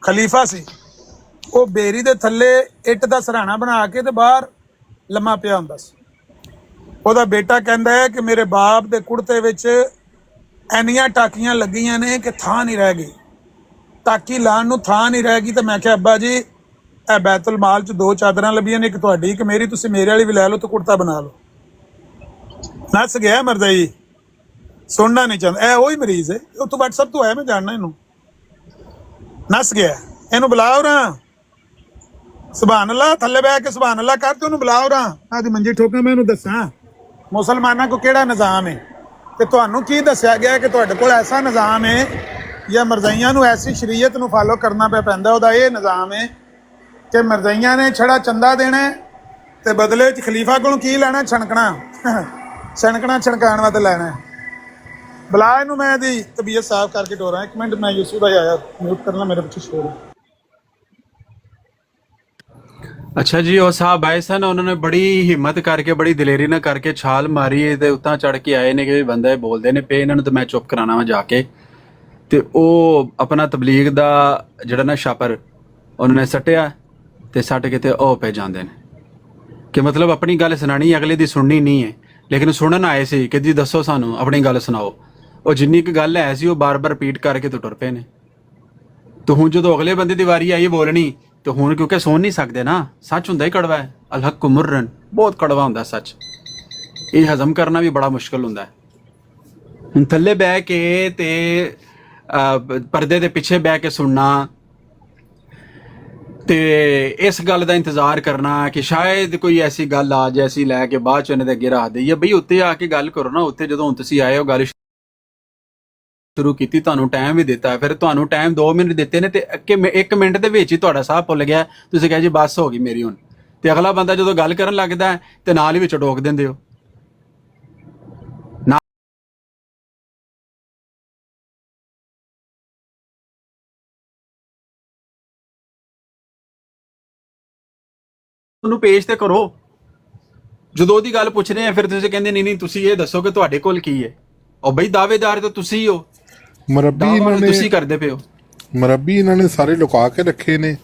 ਖਲੀਫਾ ਸੀ, ਉਹ ਬੇਰੀ ਦੇ ਥੱਲੇ ਇੱਟ ਦਾ ਸਰਾਣਾ ਬਣਾ ਕੇ ਤੇ ਬਾਹਰ ਲੰਮਾ ਪਿਆ ਹੁੰਦਾ ਸੀ। ਉਹਦਾ ਬੇਟਾ ਕਹਿੰਦਾ ਹੈ ਕਿ ਮੇਰੇ ਬਾਪ ਦੇ ਕੁੜਤੇ ਵਿੱਚ ਇੰਨੀਆਂ ਟਾਕੀਆਂ ਲੱਗੀਆਂ ਨੇ ਕਿ ਥਾਂ ਨਹੀਂ ਰਹਿ ਗਈ, ਟਾਕੀ ਲਾਉਣ ਨੂੰ ਥਾਂ ਨਹੀਂ ਰਹਿ ਗਈ। ਤੇ ਮੈਂ ਕਿਹਾ ਅੱਬਾ ਜੀ ਇਹ ਬੈਤੁਲ ਮਾਲ 'ਚ 2 ਚਾਦਰਾਂ ਲੱਭੀਆਂ ਨੇ, ਇੱਕ ਤੁਹਾਡੀ ਇੱਕ ਮੇਰੀ, ਤੁਸੀਂ ਮੇਰੇ ਵਾਲੀ ਵੀ ਲੈ ਲਓ ਤੇ ਕੁੜਤਾ ਬਣਾ ਲਓ। ਨੱਸ ਗਿਆ ਮਰਦਾਈ, ਸੁਣਨਾ ਨਹੀਂ ਚਾਹੁੰਦਾ। ਇਹ ਉਹੀ ਮਰੀਜ਼ ਹੈ, ਉਹ ਤੋਂ WhatsApp ਤੋਂ ਆਇਆ, ਮੈਂ ਜਾਣਨਾ ਇਹਨੂੰ। ਨੱਸ ਗਿਆ, ਇਹਨੂੰ ਬੁਲਾਓ ਨਾ, ਸੁਭਾਨ ਅੱਲਾਹ, ਥੱਲੇ ਬਹਿ ਕੇ ਸੁਭਾਨ ਅੱਲਾਹ ਕਰ ਤੇ ਉਹਨੂੰ ਬੁਲਾਓ ਨਾ। ਆਦੀ ਮੰਜੀ ਠੋਕਾਂ, ਮੈਂ ਇਹਨੂੰ ਦੱਸਾਂ ਮੁਸਲਮਾਨਾਂ ਕੋ ਕਿਹੜਾ ਨਿਜ਼ਾਮ ਹੈ ਤੇ ਤੁਹਾਨੂੰ ਕੀ ਦੱਸਿਆ ਗਿਆ ਕਿ ਤੁਹਾਡੇ ਕੋਲ ਐਸਾ ਨਿਜ਼ਾਮ ਹੈ ਜਾਂ ਮਰਜ਼ਈਆਂ ਨੂੰ ਐਸੀ ਸ਼ਰੀਅਤ ਨੂੰ ਫਾਲੋ ਕਰਨਾ ਪੈਂਦਾ। ਉਹਦਾ ਇਹ ਨਿਜ਼ਾਮ ਹੈ ਕਿ ਮਰਜ਼ਈਆਂ ਨੇ ਛੜਾ ਚੰਦਾ ਦੇਣਾ ਤੇ ਬਦਲੇ 'ਚ ਖਲੀਫਾ ਕੋਲੋਂ ਕੀ ਲੈਣਾ? ਛਣਕਣਾ ਛਣਕਾਉਣ ਵਾਸਤੇ ਲੈਣਾ। ਬੁਲਾ ਇਹਨੂੰ, ਮੈਂ ਇਹਦੀ ਤਬੀਅਤ ਸਾਫ਼ ਕਰਕੇ ਟੋਰਾਂ। ਇੱਕ ਮਿੰਟ, ਮੈਂ ਯੂਸੂ ਭਾਈ ਆਇਆ, ਮਿਊਟ ਕਰਨਾ, ਮੇਰੇ ਪਿੱਛੇ ਸ਼ੋਰ ਹੈ। ਅੱਛਾ ਜੀ, ਉਹ ਸਾਹਿਬ ਆਏ ਸਨ, ਉਹਨਾਂ ਨੇ ਬੜੀ ਹਿੰਮਤ ਕਰਕੇ, ਬੜੀ ਦਲੇਰੀ ਨਾਲ ਕਰਕੇ ਛਾਲ ਮਾਰੀ ਤੇ ਉੱਤਾਂ ਚੜ ਕੇ ਆਏ ਨੇ ਕਿ ਬੰਦੇ ਬੋਲਦੇ ਨੇ ਪਏ, ਇਹਨਾਂ ਨੂੰ ਤਾਂ ਮੈਂ ਚੁੱਪ ਕਰਾਉਣਾ ਵਾ ਜਾ ਕੇ। ਤੇ ਉਹ ਆਪਣਾ ਤਬਲੀਗ ਦਾ ਜਿਹੜਾ ਨਾ ਛਾਪਰ ਉਹਨਾਂ ਨੇ ਸੱਟਿਆ ਤੇ ਸੱਟ ਕੇ ਤੇ ਉਹ ਪੈ ਜਾਂਦੇ ਨੇ ਕਿ ਮਤਲਬ ਆਪਣੀ ਗੱਲ ਸੁਣਾਣੀ ਅਗਲੇ ਦੀ ਸੁਣਨੀ ਨਹੀਂ ਹੈ, ਲੇਕਿਨ ਸੁਣਨ ਆਏ ਸੀ ਕਿ ਜੀ ਦੱਸੋ ਸਾਨੂੰ ਆਪਣੀ ਗੱਲ ਸੁਣਾਓ। ਉਹ ਜਿੰਨੀ ਕੁ ਗੱਲ ਹੈ ਸੀ ਉਹ ਬਾਰ-ਬਾਰ ਰਿਪੀਟ ਕਰਕੇ ਤੇ ਟੁਰ ਪਏ ਨੇ। ਤੇ ਹੁਣ ਜਦੋਂ ਅਗਲੇ ਬੰਦੇ ਦੀ ਵਾਰੀ ਆਈ ਬੋਲਣੀ ਤੇ ਹੁਣ ਕਿਉਂਕਿ ਸੁਣ ਨਹੀਂ ਸਕਦੇ ਨਾ, ਸੱਚ ਹੁੰਦਾ ਹੀ ਕੜਵਾ ਹੈ, ਅਲਹਕ ਮੁਰਰਨ, ਬਹੁਤ ਕੜਵਾ ਹੁੰਦਾ ਸੱਚ, ਇਹ ਹਜ਼ਮ ਕਰਨਾ ਵੀ ਬੜਾ ਮੁਸ਼ਕਲ ਹੁੰਦਾ ਹੈ। ਹੁਣ ਥੱਲੇ ਬਹਿ ਕੇ ਤੇ ਪਰਦੇ ਦੇ ਪਿੱਛੇ ਬਹਿ ਕੇ ਸੁਣਨਾ ਤੇ ਇਸ ਗੱਲ ਦਾ ਇੰਤਜ਼ਾਰ ਕਰਨਾ ਕਿ ਸ਼ਾਇਦ ਕੋਈ ਐਸੀ ਗੱਲ ਆ ਜਾਏ ਅਸੀਂ ਲੈ ਕੇ ਬਾਅਦ ਚ ਇਹਨਾਂ ਦੇ ਅੱਗੇ ਰੱਖ ਦਈਏ। ਬਈ ਉੱਤੇ ਆ ਕੇ ਗੱਲ ਕਰੋ ਨਾ, ਉੱਤੇ ਜਦੋਂ ਹੁਣ ਤੁਸੀਂ ਆਏ ਹੋ ਗੱਲ ਸ਼ੁਰੂ ਕੀਤੀ, ਤੁਹਾਨੂੰ ਟਾਈਮ ਵੀ ਦਿੱਤਾ, ਫਿਰ ਤੁਹਾਨੂੰ ਟਾਈਮ 2 ਮਿੰਟ ਦਿੱਤੇ ਨੇ ਤੇ 1 ਮਿੰਟ ਦੇ ਵਿੱਚ ਹੀ ਤੁਹਾਡਾ ਸਾਹ ਭੁੱਲ ਗਿਆ, ਤੁਸੀਂ ਕਹੇ ਜੀ ਬਸ ਹੋ ਗਈ ਮੇਰੀ ਹੁਣ। ਤੇ ਅਗਲਾ ਬੰਦਾ ਜਦੋਂ ਗੱਲ ਕਰਨ ਲੱਗਦਾ ਹੈ ਤੇ ਨਾਲ ਹੀ ਵਿੱਚ ਟੋਕ ਦਿੰਦੇ ਹੋ। ਉਹਨੂੰ ਪੇਸ਼ ਤੇ ਕਰੋ, ਜਦੋਂ ਉਹਦੀ ਗੱਲ ਪੁੱਛਦੇ ਆ ਫਿਰ ਤੁਸੀਂ ਕਹਿੰਦੇ ਨਹੀਂ ਤੁਸੀਂ ਇਹ ਦੱਸੋ ਕਿ ਤੁਹਾਡੇ ਕੋਲ ਕੀ ਹੈ। ਉਹ ਬਈ ਦਾਅਵੇਦਾਰ ਤਾਂ ਤੁਸੀਂ ਹੋ, ਮਰੱਬੀ ਇਹਨਾਂ ਨੇ ਤੁਸੀਂ ਕਰਦੇ ਪਏ ਹੋ। ਮਰੱਬੀ ਇਹਨਾਂ ਨੇ ਸਾਰੇ ਲੁਕਾ ਕੇ ਰੱਖੇ ਨੇ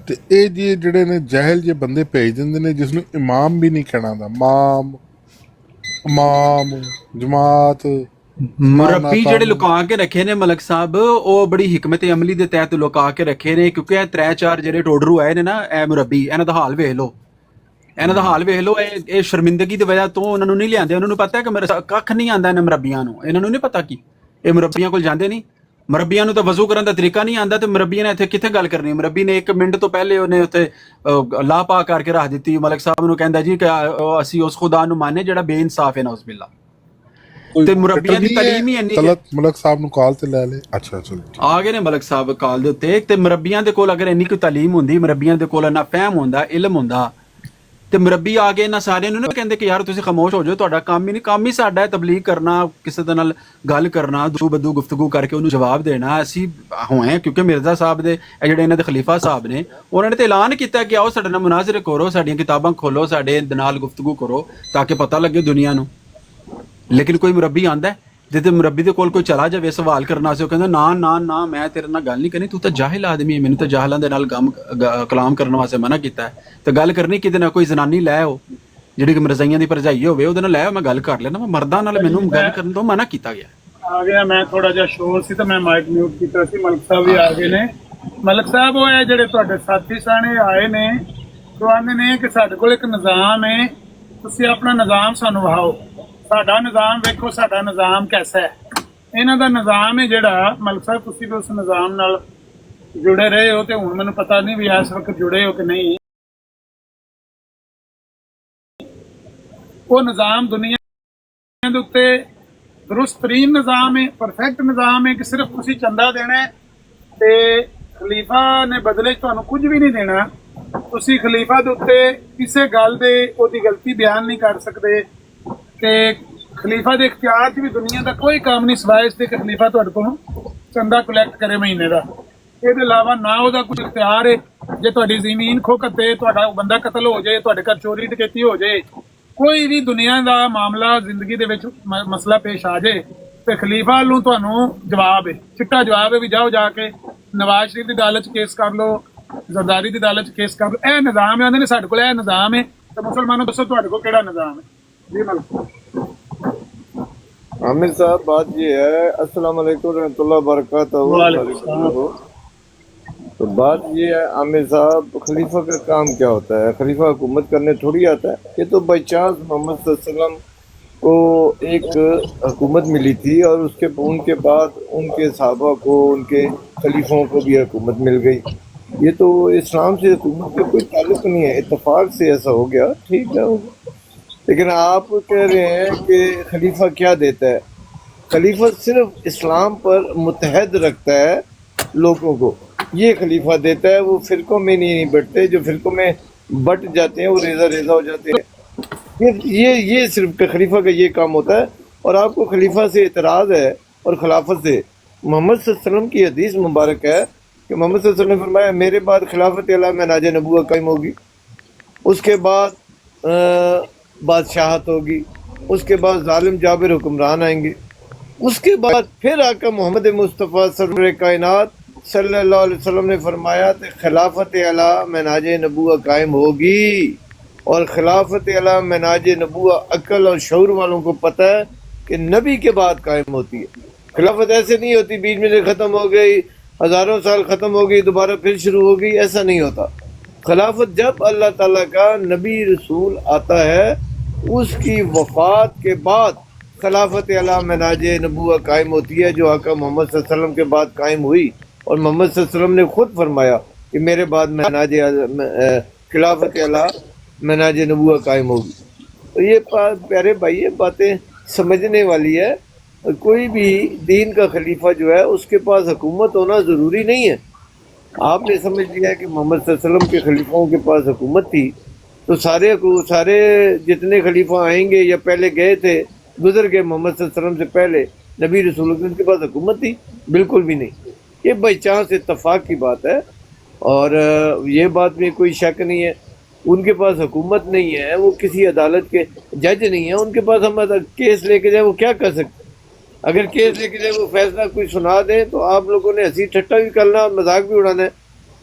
ਤੇ ਇਹ ਜਿਹੜੇ ਨੇ ਜਹਿਲ ਜੇ ਬੰਦੇ ਭੇਜ ਦਿੰਦੇ ਨੇ ਜਿਸ ਨੂੰ ਇਮਾਮ ਵੀ ਨਹੀਂ ਕਹਿਣਾ ਦਾ, ਇਮਾਮ ਜਮਾਤ ਮੁਰੱਬੀ ਜਿਹੜੇ ਲੁਕਾ ਕੇ ਰੱਖੇ ਨੇ ਮਲਕ ਸਾਹਿਬ, ਉਹ ਬੜੀ ਹਕਮਤ ਅਮਲੀ ਦੇ ਤਹਿਤ ਲੁਕਾ ਕੇ ਰੱਖੇ ਨੇ, ਕਿਉਂਕਿ ਇਹ 3-4 ਜਿਹੜੇ ਟੋਡਰੂ ਆਏ ਨੇ ਨਾ, ਇਹ ਮੁਰੱਬੀ, ਇਹਨਾਂ ਦਾ ਹਾਲ ਵੇਖ ਲਓ, ਇਹਨਾਂ ਦਾ ਹਾਲ ਵੇਖ ਲਓ। ਇਹ ਸ਼ਰਮਿੰਦਗੀ ਦੀ ਵਜ੍ਹਾ ਤੋਂ ਉਹਨਾਂ ਨੂੰ ਨਹੀਂ ਲਿਆਂਦੇ, ਉਹਨਾਂ ਨੂੰ ਪਤਾ ਹੈ ਕਿ ਮੇਰਾ ਕੱਖ ਨਹੀਂ ਆਂਦਾ ਇਹਨਾਂ ਮੁਰੱਬੀਆਂ ਨੂੰ, ਇਹਨਾਂ ਨੂੰ ਨਹੀਂ ਪਤਾ ਕਿ ਇਹ ਮੁਰੱਬੀਆਂ ਕੋਲ ਜਾਂਦੇ ਨਹੀਂ। ਮੁਰੱਬੀਆਂ ਨੂੰ ਤਾਂ ਵਜ਼ੂ ਕਰਨ ਦਾ ਤਰੀਕਾ ਨਹੀਂ ਆਂਦਾ ਤੇ ਮੁਰੱਬੀਆਂ ਨੇ ਇੱਥੇ ਕਿੱਥੇ ਗੱਲ ਕਰਨੀ। ਮੁਰੱਬੀ ਨੇ 1 ਮਿੰਟ ਤੋਂ ਪਹਿਲੇ ਉਹਨੇ ਉੱਥੇ ਲਾ ਪਾ ਕਰਕੇ ਰੱਖ ਦਿੱਤੀ। ਮਲਕ ਸਾਹਿਬ ਨੂੰ ਕਹਿੰਦਾ ਜੀ ਕਿ ਅਸੀਂ ਉਸ ਖੁਦਾ ਨੂੰ ਮੰਨੇ ਜਿਹੜਾ ਬੇਇਨਸਾਫ ਹੈ ਨਾ ਉਸ ਬਿੱਲਾ। ਤੇ ਮੁਰੱਬੀਆਂ ਦੀ ਤਾਲੀਮ ਹੀ ਇੰਨੀ ਹੈ। ਮਲਕ ਸਾਹਿਬ ਨੂੰ ਕਾਲ ਤੇ ਲੈ ਲੈ। ਅੱਛਾ ਚਲੋ ਆ ਗਏ ਨੇ ਮਲਕ ਸਾਹਿਬ ਕਾਲ ਦੇ ਉੱਤੇ। ਤੇ ਮੁਰੱਬੀਆਂ ਦੇ ਕੋਲ ਅਗਰ ਇੰਨੀ ਕੋਈ ਤਾਲੀਮ ਹੁੰਦੀ, ਮੁਰੱਬੀਆਂ ਦੇ ਕੋਲ ਇੰਨਾ ਫਹਿਮ ਹੁੰਦਾ, ਇਲਮ ਹੁੰਦਾ, ਤੇ ਮੁਰੱਬੀ ਆ ਕੇ ਇਹਨਾਂ ਸਾਰਿਆਂ ਨੂੰ ਨਾ ਕਹਿੰਦੇ ਕਿ ਯਾਰ ਤੁਸੀਂ ਖਾਮੋਸ਼ ਹੋ ਜਾਓ, ਤੁਹਾਡਾ ਕੰਮ ਹੀ ਨਹੀਂ, ਕੰਮ ਹੀ ਸਾਡਾ ਹੈ ਤਬਲੀਗ ਕਰਨਾ, ਕਿਸੇ ਦੇ ਨਾਲ ਗੱਲ ਕਰਨਾ, ਦੂ ਗੁਫ਼ਤਗੂ ਕਰਕੇ ਉਹਨੂੰ ਜਵਾਬ ਦੇਣਾ। ਅਸੀਂ ਹੋਏ ਕਿਉਂਕਿ ਮਿਰਜ਼ਾ ਸਾਹਿਬ ਦੇ ਜਿਹੜੇ ਇਹਨਾਂ ਦੇ ਖਲੀਫਾ ਸਾਹਿਬ ਨੇ, ਉਹਨਾਂ ਨੇ ਤਾਂ ਐਲਾਨ ਕੀਤਾ ਕਿ ਆਓ ਸਾਡੇ ਨਾਲ ਮੁਨਾਜ਼ਰੇ ਕਰੋ, ਸਾਡੀਆਂ ਕਿਤਾਬਾਂ ਖੋਲੋ, ਸਾਡੇ ਨਾਲ ਗੁਫ਼ਤਗੂ ਕਰੋ ਤਾਂ ਕਿ ਪਤਾ ਲੱਗੇ ਦੁਨੀਆ ਨੂੰ। ਲੇਕਿਨ ਕੋਈ ਮੁਰੱਬੀ ਆਂਦਾ ਜਿੱਤੇ ਮੁਰੱਬੀ ਦੇ ਕੋਲ ਕੋਈ ਚਲਾ ਜਾਵੇ ਸਵਾਲ ਕਰਨਾ ਸੀ, ਉਹ ਕਹਿੰਦਾ ਨਾ ਮੈਂ ਤੇਰੇ ਨਾਲ ਗੱਲ ਨਹੀਂ ਕਰਨੀ, ਤੂੰ ਤਾਂ ਜਾਹਿਲ ਆਦਮੀ ਹੈ, ਮੈਨੂੰ ਤਾਂ ਜਾਹਲਾਂ ਦੇ ਨਾਲ ਕਲਾਮ ਕਰਨ ਵਾਸਤੇ ਮਨਾ ਕੀਤਾ ਹੈ। ਤੇ ਗੱਲ ਕਰਨੀ ਕਿਤੇ ਨਾ ਕੋਈ ਜ਼ਨਾਨੀ ਲੈ ਆਓ ਜਿਹੜੀ ਕਿ ਮਿਰਜ਼ਾਈਆਂ ਦੀ ਭਰਜਾਈ ਹੋਵੇ, ਉਹਦੇ ਨਾਲ ਲੈ ਆਓ, ਮੈਂ ਗੱਲ ਕਰ ਲੈਣਾ। ਮੈਂ ਮਰਦਾਂ ਨਾਲ ਮੈਨੂੰ ਗੱਲ ਕਰਨ ਤੋਂ ਮਨਾ ਕੀਤਾ ਗਿਆ। ਆ ਗਿਆ, ਮੈਂ ਥੋੜਾ ਜਿਹਾ ਸ਼ੋਰ ਸੀ ਤਾਂ ਮੈਂ ਮਾਈਕ ਮਿਊਟ ਕੀਤਾ ਸੀ। ਮਲਕ ਸਾਹਿਬ ਵੀ ਆ ਗਏ ਨੇ। ਮਲਕ ਸਾਹਿਬ ਉਹ ਹੈ ਜਿਹੜੇ ਤੁਹਾਡੇ ਸਾਥੀ ਸਾਣੇ ਆਏ ਨੇ, ਉਹ ਆਂਦੇ ਨੇ ਕਿ ਸਾਡੇ ਕੋਲ ਇੱਕ ਨਿਜ਼ਾਮ ਹੈ, ਤੁਸੀਂ ਆਪਣਾ ਨਿਜ਼ਾਮ ਸਾਨੂੰ ਵਹਾਓ, ਸਾਡਾ ਨਿਜ਼ਾਮ ਵੇਖੋ, ਸਾਡਾ ਨਿਜ਼ਾਮ ਕੈਸਾ ਹੈ। ਇਹਨਾਂ ਦਾ ਨਿਜ਼ਾਮ ਹੈ ਜਿਹੜਾ, ਮਲਕ ਸਾਹਿਬ ਤੁਸੀਂ ਵੀ ਉਸ ਨਿਜ਼ਾਮ ਨਾਲ ਜੁੜੇ ਰਹੇ ਹੋ ਤੇ ਹੁਣ ਮੈਨੂੰ ਪਤਾ ਨਹੀਂ ਵੀ ਇਸ ਵਕਤ ਜੁੜੇ ਹੋ ਕਿ ਨਹੀਂ। ਉਹ ਨਿਜ਼ਾਮ ਦੁਨੀਆ ਦੇ ਉੱਤੇ ਦਰੁਸਤ ਤਰੀਨ ਨਿਜ਼ਾਮ ਹੈ, ਪਰਫੈਕਟ ਨਿਜ਼ਾਮ ਹੈ ਕਿ ਸਿਰਫ ਤੁਸੀਂ ਚੰਦਾ ਦੇਣਾ ਤੇ ਖਲੀਫਾ ਨੇ ਬਦਲੇ 'ਚ ਤੁਹਾਨੂੰ ਕੁਝ ਵੀ ਨਹੀਂ ਦੇਣਾ। ਤੁਸੀਂ ਖਲੀਫਾ ਦੇ ਉੱਤੇ ਕਿਸੇ ਗੱਲ ਦੇ ਉਹਦੀ ਗਲਤੀ ਬਿਆਨ ਨਹੀਂ ਕਰ ਸਕਦੇ ਤੇ ਖਲੀਫਾ ਦੇ ਇਖਤਿਆਰ 'ਚ ਵੀ ਦੁਨੀਆ ਦਾ ਕੋਈ ਕੰਮ ਨਹੀਂ ਸਿਵਾਏ ਇਸ ਦੇ ਕਿ ਖਲੀਫਾ ਤੁਹਾਡੇ ਕੋਲੋਂ ਚੰਦਾ ਕਲੈਕਟ ਕਰੇ ਮਹੀਨੇ ਦਾ। ਇਹਦੇ ਇਲਾਵਾ ਨਾ ਉਹਦਾ ਕੁਝ ਇਖਤਿਆਰ ਹੈ। ਜੇ ਤੁਹਾਡੀ ਜ਼ਮੀਨ ਖੋਕਤੇ, ਤੁਹਾਡਾ ਬੰਦਾ ਕਤਲ ਹੋ ਜਾਏ, ਤੁਹਾਡੇ ਘਰ ਚੋਰੀ ਡਕੈਤੀ ਹੋ ਜਾਏ, ਕੋਈ ਵੀ ਦੁਨੀਆ ਦਾ ਮਾਮਲਾ ਜ਼ਿੰਦਗੀ ਦੇ ਵਿੱਚ ਮਸਲਾ ਪੇਸ਼ ਆ ਜਾਏ ਤੇ ਖਲੀਫਾ ਵੱਲੋਂ ਤੁਹਾਨੂੰ ਜਵਾਬ ਹੈ, ਚਿੱਟਾ ਜਵਾਬ ਹੈ ਵੀ ਜਾਓ ਜਾ ਕੇ ਨਵਾਜ਼ ਸ਼ਰੀਫ ਦੀ ਅਦਾਲਤ 'ਚ ਕੇਸ ਕਰ ਲਓ, ਜ਼ਰਦਾਰੀ ਦੀ ਅਦਾਲਤ 'ਚ ਕੇਸ ਕਰ ਲਓ। ਇਹ ਨਿਜ਼ਾਮ ਹੈ, ਆਉਂਦੇ ਨੇ ਸਾਡੇ ਕੋਲ ਇਹ ਨਿਜ਼ਾਮ ਹੈ। ਤੇ ਮੁਸਲਮਾਨੋਂ ਦੱਸੋ ਤੁਹਾਡੇ ਕੋਲ ਕਿਹੜਾ ਨਿਜ਼ਾਮ ਹੈ? जी आमिर साहब, बात ये है, अस्सलाम वालेकुम रहमतुल्लाह बरकातहू। तो बात ये है आमिर साहब, खलीफा का काम क्या होता है? खलीफा हुकूमत करने थोड़ी आता है। ये तो बाई चांस मोहम्मद सल्लल्लाहु अलैहि वसल्लम को एक हुकूमत मिली थी और उनके बाद उनके सहाबा को, उनके खलीफों को भी हुकूमत मिल गई। ये तो इस्लाम से हुकूमत का कोई ताल्लुक नहीं है, इत्तेफाक से ऐसा हो गया, ठीक है। लेकिन आप कह रहे हैं कि खलीफा क्या देता है? खलीफा सिर्फ इस्लाम पर मुतहद रखता है लोगों को, ये खलीफा देता है। वो फ़िरक़ों में नहीं बटते, जो फ़िरक़ों में बट जाते हैं वो रेज़ा हो जाते हैं। ये सिर्फ खलीफा का ये काम होता है। और आपको खलीफा से इतराज़ है और खिलाफत से। मोहम्मद सल्लल्लाहु अलैहि वसल्लम की हदीस मुबारक है कि मोहम्मद सल्लल्लाहु अलैहि वसल्लम ने फरमाया, मेरे बाद खिलाफत अला में नाज नबूवत कायम होगी, उसके बाद बादशाहत होगी, उसके बाद जालिम जाबिर हुक्मरान आएंगे, उसके बाद फिर आका मोहम्मद मुस्तफ़ा सरवर कायनात सल्लल्लाहु अलैहि वसल्लम ने फरमाया कि खिलाफत अला मनाज नबूआ कायम होगी, और खिलाफत अला मनाज नबूआ अक्ल और शऊर वालों को पता है कि नबी के बाद कायम होती है। खिलाफत ऐसे नहीं होती बीच में से ख़त्म हो गई, हज़ारों साल ख़त्म हो गई, दोबारा फिर शुरू हो गई, ऐसा नहीं होता। खिलाफत जब अल्लाह ताला का नबी रसूल आता है उसकी वफ़ात के बाद खिलाफत अला मनाज नबूआ कायम होती है, जो आका मोहम्मद सल्लल्लाहु अलैहि वसल्लम के बाद कायम हुई। और मोहम्मद सल्लल्लाहु अलैहि वसल्लम ने खुद फरमाया कि मेरे बाद मनाज खिलाफत अला मनाज नबूआ कायम होगी। तो ये प्यारे भाई ये बातें समझने वाली है। कोई भी दीन का खलीफा जो है उसके पास हुकूमत होना ज़रूरी नहीं है। आपने समझ लिया कि मोहम्मद सल्लल्लाहु अलैहि वसल्लम के खलीफों के पास हुकूमत थी, तो सारे जितने खलीफा आएंगे या पहले गए थे गुजर गए मोहम्मद सल्लल्लाहु अलैहि वसल्लम से पहले नबी रसूल उनके पास हुकूमत थी? बिल्कुल भी नहीं। ये बाई चांस इत्तफाक की बात है, और ये बात में कोई शक नहीं है। उनके पास हुकूमत नहीं है, वो किसी अदालत के जज नहीं है, उनके पास हम केस लेके जाए वो क्या कर सकते? अगर केस लेके जाए वो फैसला कोई सुना दे तो आप लोगों ने हंसी ठट्टा भी करना और मजाक भी उड़ाना है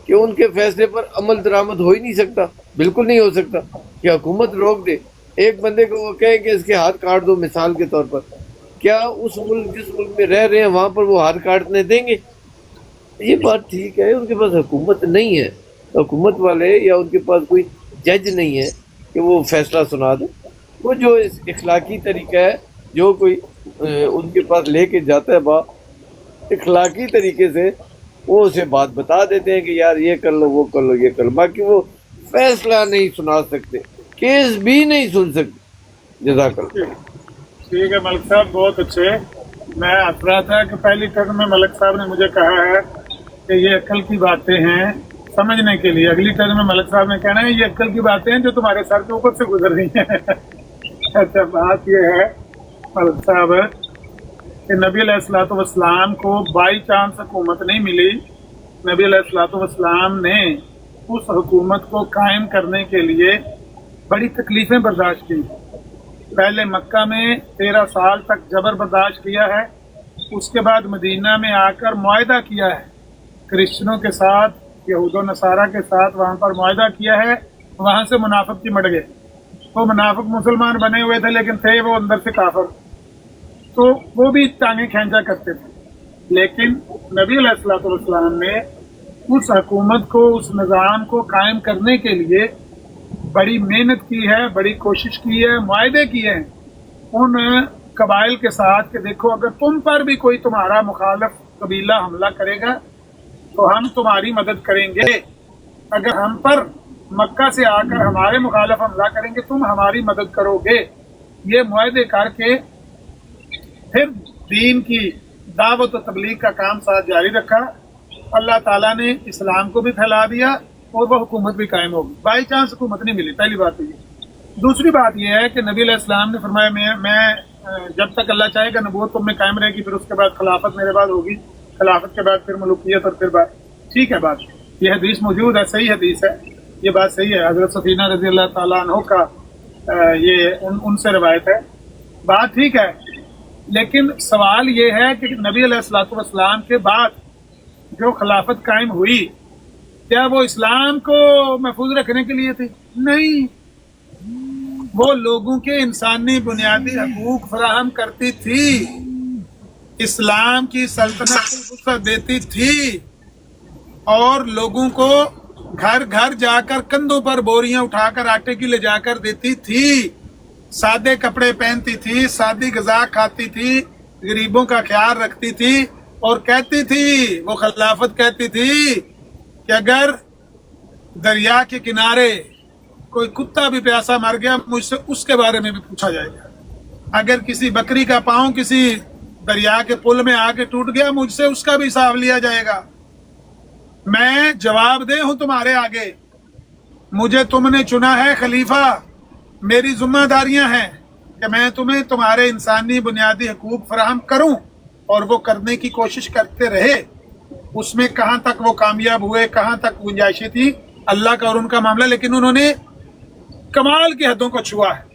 कि उनके फैसले पर अमल दरामद हो ही नहीं सकता, बिल्कुल नहीं हो सकता कि हुकूमत रोक दे। एक बंदे को वो कहे कि इसके हाथ काट दो मिसाल के तौर पर, क्या उस मुल्क जिस मुल्क में रह रहे हैं वहाँ पर वो हाथ काटने देंगे? ये बात ठीक है, उनके पास हुकूमत नहीं है, तो हुकूमत वाले या उनके पास कोई जज नहीं है कि वो फैसला सुना दे। वो जो इस इखलाकी तरीका है जो कोई उनके पास लेके जाता है इखलाकी तरीके से वो उसे बात बता देते हैं कि यार ये कर लो वो कर लो ये कर लो, बाकी वो फैसला नहीं सुना सकते, केस भी नहीं सुन सकते। जज़ाकल्लाह। ठीक है मलिक साहब, बहुत अच्छे। मैं हंस रहा था कि पहली टर्म में मलिक साहब ने मुझे कहा है कि ये अक्ल की बातें हैं समझने के लिए, अगली टर्म में मलिक साहब ने कहना है ये अक्ल की बातें हैं जो तुम्हारे सर के ऊपर से गुजर रही हैं। अच्छा, बात ये है मलिक साहब कि नबी अलैहिस्सलाम को बाई चांस हुकूमत नहीं मिली। नबी अलैहिस्सलाम ने उस हुकूमत को कायम करने के लिए बड़ी तकलीफें बर्दाश्त की। पहले मक्का में 13 साल तक जबर बर्दाश्त किया है, उसके बाद मदीना में आकर मुआहदा किया है क्रिश्चियनों के साथ, यहूदो नसारा के साथ, वहाँ पर मुआहदा किया है। वहाँ से मुनाफिक चिमट गए, वो मुनाफिक मुसलमान बने हुए थे लेकिन थे वो अंदर से काफिर, तो वो भी टांगे खींचा करते थे। लेकिन नबी अलैहिस्सलाम ने उस हुकूमत को, उस निज़ाम को कायम करने के लिए बड़ी मेहनत की है, बड़ी कोशिश की है, मुआहदे किए हैं उन कबाइल के साथ कि देखो अगर तुम पर भी कोई तुम्हारा मुखालिफ कबीला हमला करेगा तो हम तुम्हारी मदद करेंगे, अगर हम पर मक्का से आकर हमारे मुखालिफ हमला करेंगे तुम हमारी मदद करोगे। ये मुआहदे करके फिर दीन की दावत और तबलीग का काम साथ जारी रखा। अल्लाह ताला ने इस्लाम को भी फैला दिया और वह हुकूमत भी कायम होगी। बाई चांस हुकूमत नहीं मिली, पहली बात तो ये। दूसरी बात यह है कि नबी अलैहिस्सलाम ने फरमाया मैं जब तक अल्लाह चाहेगा नबूवत तुम में कायम रहेगी, फिर उसके बाद खिलाफत मेरे बाद होगी, खिलाफत के बाद फिर मलूकियत और फिर बात। ठीक है, बात ये हदीस मौजूद है, सही हदीस है, ये बात सही है। हजरत सफीना रज़ी अल्लाह ताला अन्हा का ये उनसे रवायत है, बात ठीक है। लेकिन सवाल ये है कि नबी अलैहिस्सलाम के बाद जो खिलाफत कायम हुई क्या वो इस्लाम को महफूज रखने के लिए थी? नहीं, वो लोगों के इंसानी बुनियादी हकूक फराहम करती थी, इस्लाम की सल्तनत को वुसअत देती थी और लोगों को घर घर जाकर कंधों पर बोरियां उठाकर आटे की ले जाकर देती थी, सादे कपड़े पहनती थी, सादी ग़िज़ा खाती थी, गरीबों का ख्याल रखती थी और कहती थी, वो खिलाफत कहती थी कि अगर दरिया के किनारे कोई कुत्ता भी प्यासा मर गया मुझसे उसके बारे में भी पूछा जाएगा, अगर किसी बकरी का पाँव किसी दरिया के पुल में आके टूट गया मुझसे उसका भी हिसाब लिया जाएगा। मैं जवाबदेह हूं तुम्हारे आगे, मुझे तुमने चुना है खलीफा, मेरी जिम्मेदारियां हैं कि मैं तुम्हें तुम्हारे इंसानी बुनियादी हकूक फराहम करूं और वो करने की कोशिश करते रहे। उसमें कहां तक वो कामयाब हुए, कहां तक गुंजाइशें थी, अल्लाह का और उनका मामला, लेकिन उन्होंने कमाल की हदों को छुआ है।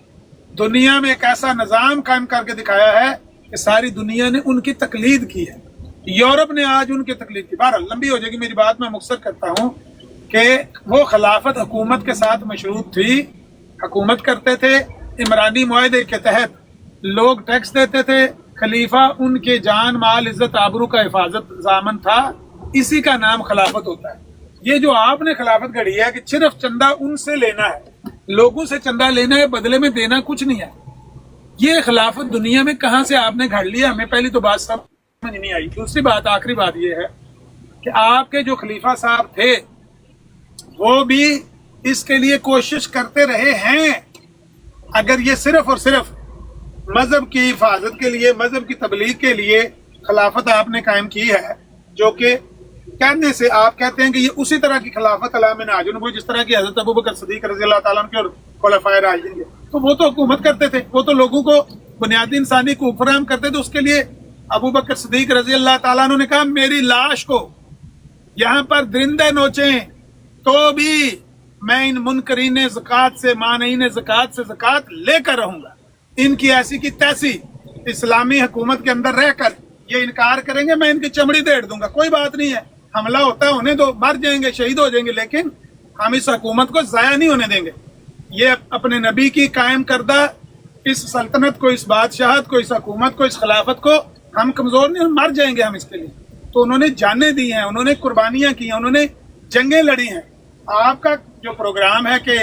दुनिया में एक ऐसा निज़ाम कायम करके दिखाया है कि सारी दुनिया ने उनकी तकलीद की है। यूरोप ने आज उनकी तकलीफ की, बहरहाल लंबी हो जाएगी मेरी बात, मैं मुख्तसर करता हूँ कि वो खिलाफत हुकूमत के साथ मशरूत थी, हुकूमत करते थे, इमरानी मुआहदे के तहत लोग टैक्स देते थे, खलीफा उनके जान माल इज्जत आबरू का हिफाजत जामन था, इसी का नाम खिलाफत होता है। ये जो आपने खिलाफत घड़ी है कि सिर्फ चंदा उनसे लेना है, लोगों से चंदा लेना है, बदले में देना कुछ नहीं है, ये खिलाफत दुनिया में कहाँ से आपने घड़ लिया? हमें पहली तो बात समझ नहीं आई। दूसरी बात, आखिरी बात ये है कि आपके जो खलीफा साहब थे वो भी इसके लिए कोशिश करते रहे हैं। अगर ये सिर्फ और सिर्फ मजहब की हिफाजत के लिए, मजहब की तबलीग के लिए खिलाफत आपने कायम की है, जो कि कहने से आप कहते हैं कि ये उसी तरह की खिलाफत अलामिन आजुन वो जिस तरह की हजरत अबू बकर सिद्दीक रज़ी अल्लाह ताला अन्हु के और खुलफाए राशिदीन के, तो वो तो हुकूमत करते थे, वो तो लोगों को बुनियादी इंसानी को फराहम करते थे। उसके लिए अबू बकर सिद्दीक रज़ी अल्लाह ताला अन्हु ने कहा मेरी लाश को यहाँ पर दरिंदे नोचें तो भी मैं इन मुनकरीन ज़कात से, मानईन ज़कात से ज़कात लेकर रहूंगा। इनकी ऐसी की तैसी इस्लामी हुकूमत के अंदर रहकर ये इनकार करेंगे, मैं इनकी चमड़ी देड़ दूंगा, कोई बात नहीं है, हमला होता है उन्हें तो मर जाएंगे, शहीद हो जाएंगे, लेकिन हम इस हुकूमत को जाया नहीं होने देंगे। ये अपने नबी की कायम करदा इस सल्तनत को, इस बादशाहत को, इस हुकूमत को, इस खिलाफत को हम कमजोर नहीं, मर जाएंगे हम इसके लिए। तो उन्होंने जानें दी हैं, उन्होंने कुर्बानियां की हैं, उन्होंने जंगें लड़ी हैं। आपका जो प्रोग्राम है कि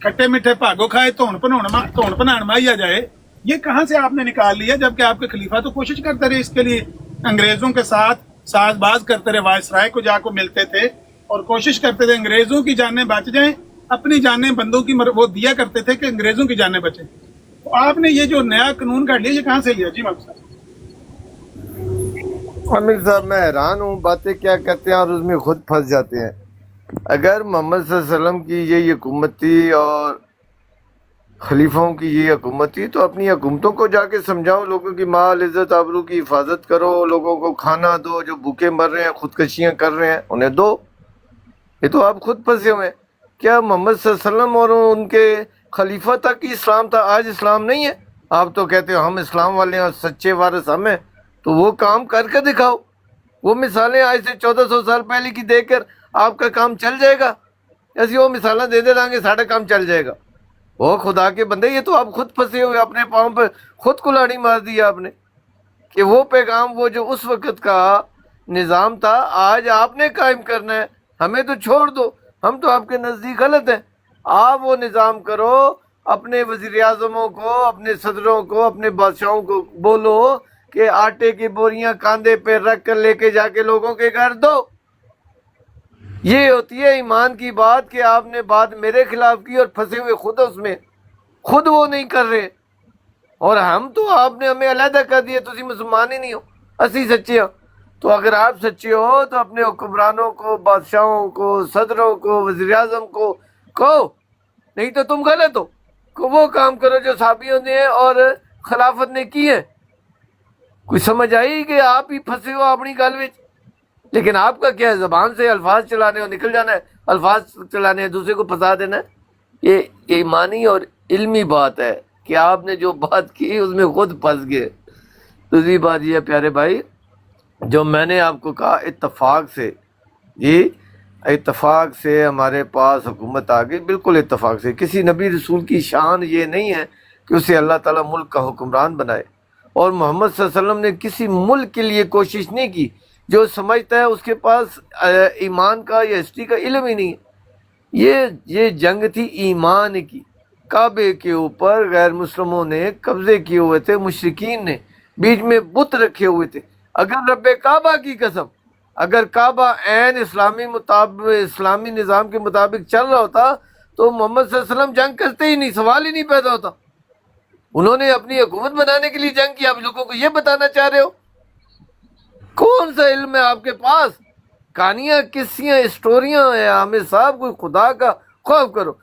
खट्टे मीठे भागो खाए धौन पनान माहिया जाए, ये कहाँ से आपने निकाल लिया? जबकि आपके खलीफा तो कोशिश करते रहे इसके लिए, अंग्रेजों के साथ साजबाज करते रहे, वायसराय को जाकर मिलते थे और कोशिश करते थे अंग्रेजों की जानें बच जाएं, अपनी जानें बंदों की वो दिया करते थे कि अंग्रेजों की जानें बचें। तो आपने ये जो नया कानून काट लिया, ये कहाँ से लिया? जी मकसद आमिर साहब, मैं हैरान हूँ, बातें क्या कहते हैं और उसमें खुद फंस जाते हैं। अगर मोहम्मद सल्लल्लाहु अलैहि वसल्लम की ये हुकूमत थी और खलीफाओं की ये हुकूमत थी, तो अपनी हुकूमतों को जाके समझाओ, लोगों की माल इज्जत आबरू की हिफाजत करो, लोगों को खाना दो, जो भूखे मर रहे हैं, खुदकशियाँ कर रहे हैं, उन्हें दो। ये तो आप खुद फंसे हुए हैं। क्या मोहम्मद सल्लल्लाहु अलैहि वसल्लम और उनके खलीफा तक ही इस्लाम था, आज इस्लाम नहीं है? आप तो कहते हो हम इस्लाम वाले हैं और सच्चे वारिस हम हैं, तो वो काम करके दिखाओ। वो मिसालें आज से 1400 साल पहले की देकर आपका काम चल जाएगा। ऐसी वो मिसालें दे देंगे, सारा काम चल जाएगा। वो खुदा के बंदे, ये तो आप खुद फंसे हुए, अपने पाँव पर खुद कुल्हाड़ी मार दी आपने कि वो पैगाम, वो जो उस वक़्त का निज़ाम था, आज आपने कायम करना है। हमें तो छोड़ दो, हम तो आपके नज़दीक गलत हैं। आप वो निज़ाम करो, अपने वज़ीर आज़मों को, अपने सदरों को, अपने बादशाहों को बोलो कि आटे की बोरियां कांधे पे रख कर लेके जाके लोगों के घर दो। ये होती है ईमान की बात कि आपने बात मेरे खिलाफ की और फंसे हुए खुद उसमें, खुद वो नहीं कर रहे, और हम तो आपने हमें अलहदा कर दिया, तुसी मुसलमान ही नहीं हो, असी सच्चे हो। तो अगर आप सच्चे हो तो अपने हुक्मरानों को, बादशाहों को, सदरों को, वज़ीर आज़म को कहो, नहीं तो तुम गलत हो, को वो काम करो जो साहबियों ने और खिलाफत ने की है। कोई समझ आई कि आप ही फंसे हो अपनी गल में? लेकिन आपका क्या है, ज़बान से अल्फाज चलाने और निकल जाना है, अल्फाज चलाने हैं, दूसरे को फंसा देना है। ये ईमानी और इल्मी बात है कि आपने जो बात की उसमें खुद फंस गए। दूसरी बात ये है प्यारे भाई, जो मैंने आपको कहा, इत्तफाक से, ये इत्तफाक से हमारे पास हुकूमत आ गई, बिल्कुल इत्तफाक से। किसी नबी रसूल की शान ये नहीं है कि उसे अल्लाह ताला मुल्क का हुक्मरान बनाए, और मोहम्मद सल्लल्लाहु अलैहि वसल्लम ने किसी मुल्क के लिए कोशिश नहीं की। जो समझता है उसके पास ईमान का या हिस्ट्री का इल्म ही नहीं है। ये जंग थी ईमान की। काबे के ऊपर गैर मुस्लिमों ने कब्जे किए हुए थे, मुशरिकीन ने बीच में बुत रखे हुए थे। अगर रब्बे काबा की कसम, अगर काबा ऐन इस्लामी निज़ाम के मुताबिक चल रहा होता तो मोहम्मद सल्लल्लाहु अलैहि वसल्लम जंग करते ही नहीं, सवाल ही नहीं पैदा होता। उन्होंने अपनी हुकूमत बनाने के लिए जंग की। आप लोगों को ये बताना चाह रहे हो? कौन सा इल्म है आपके पास? कहानियां, किस्सियां, स्टोरियां हैं आमिर साहब। कोई खुदा का खौफ करो।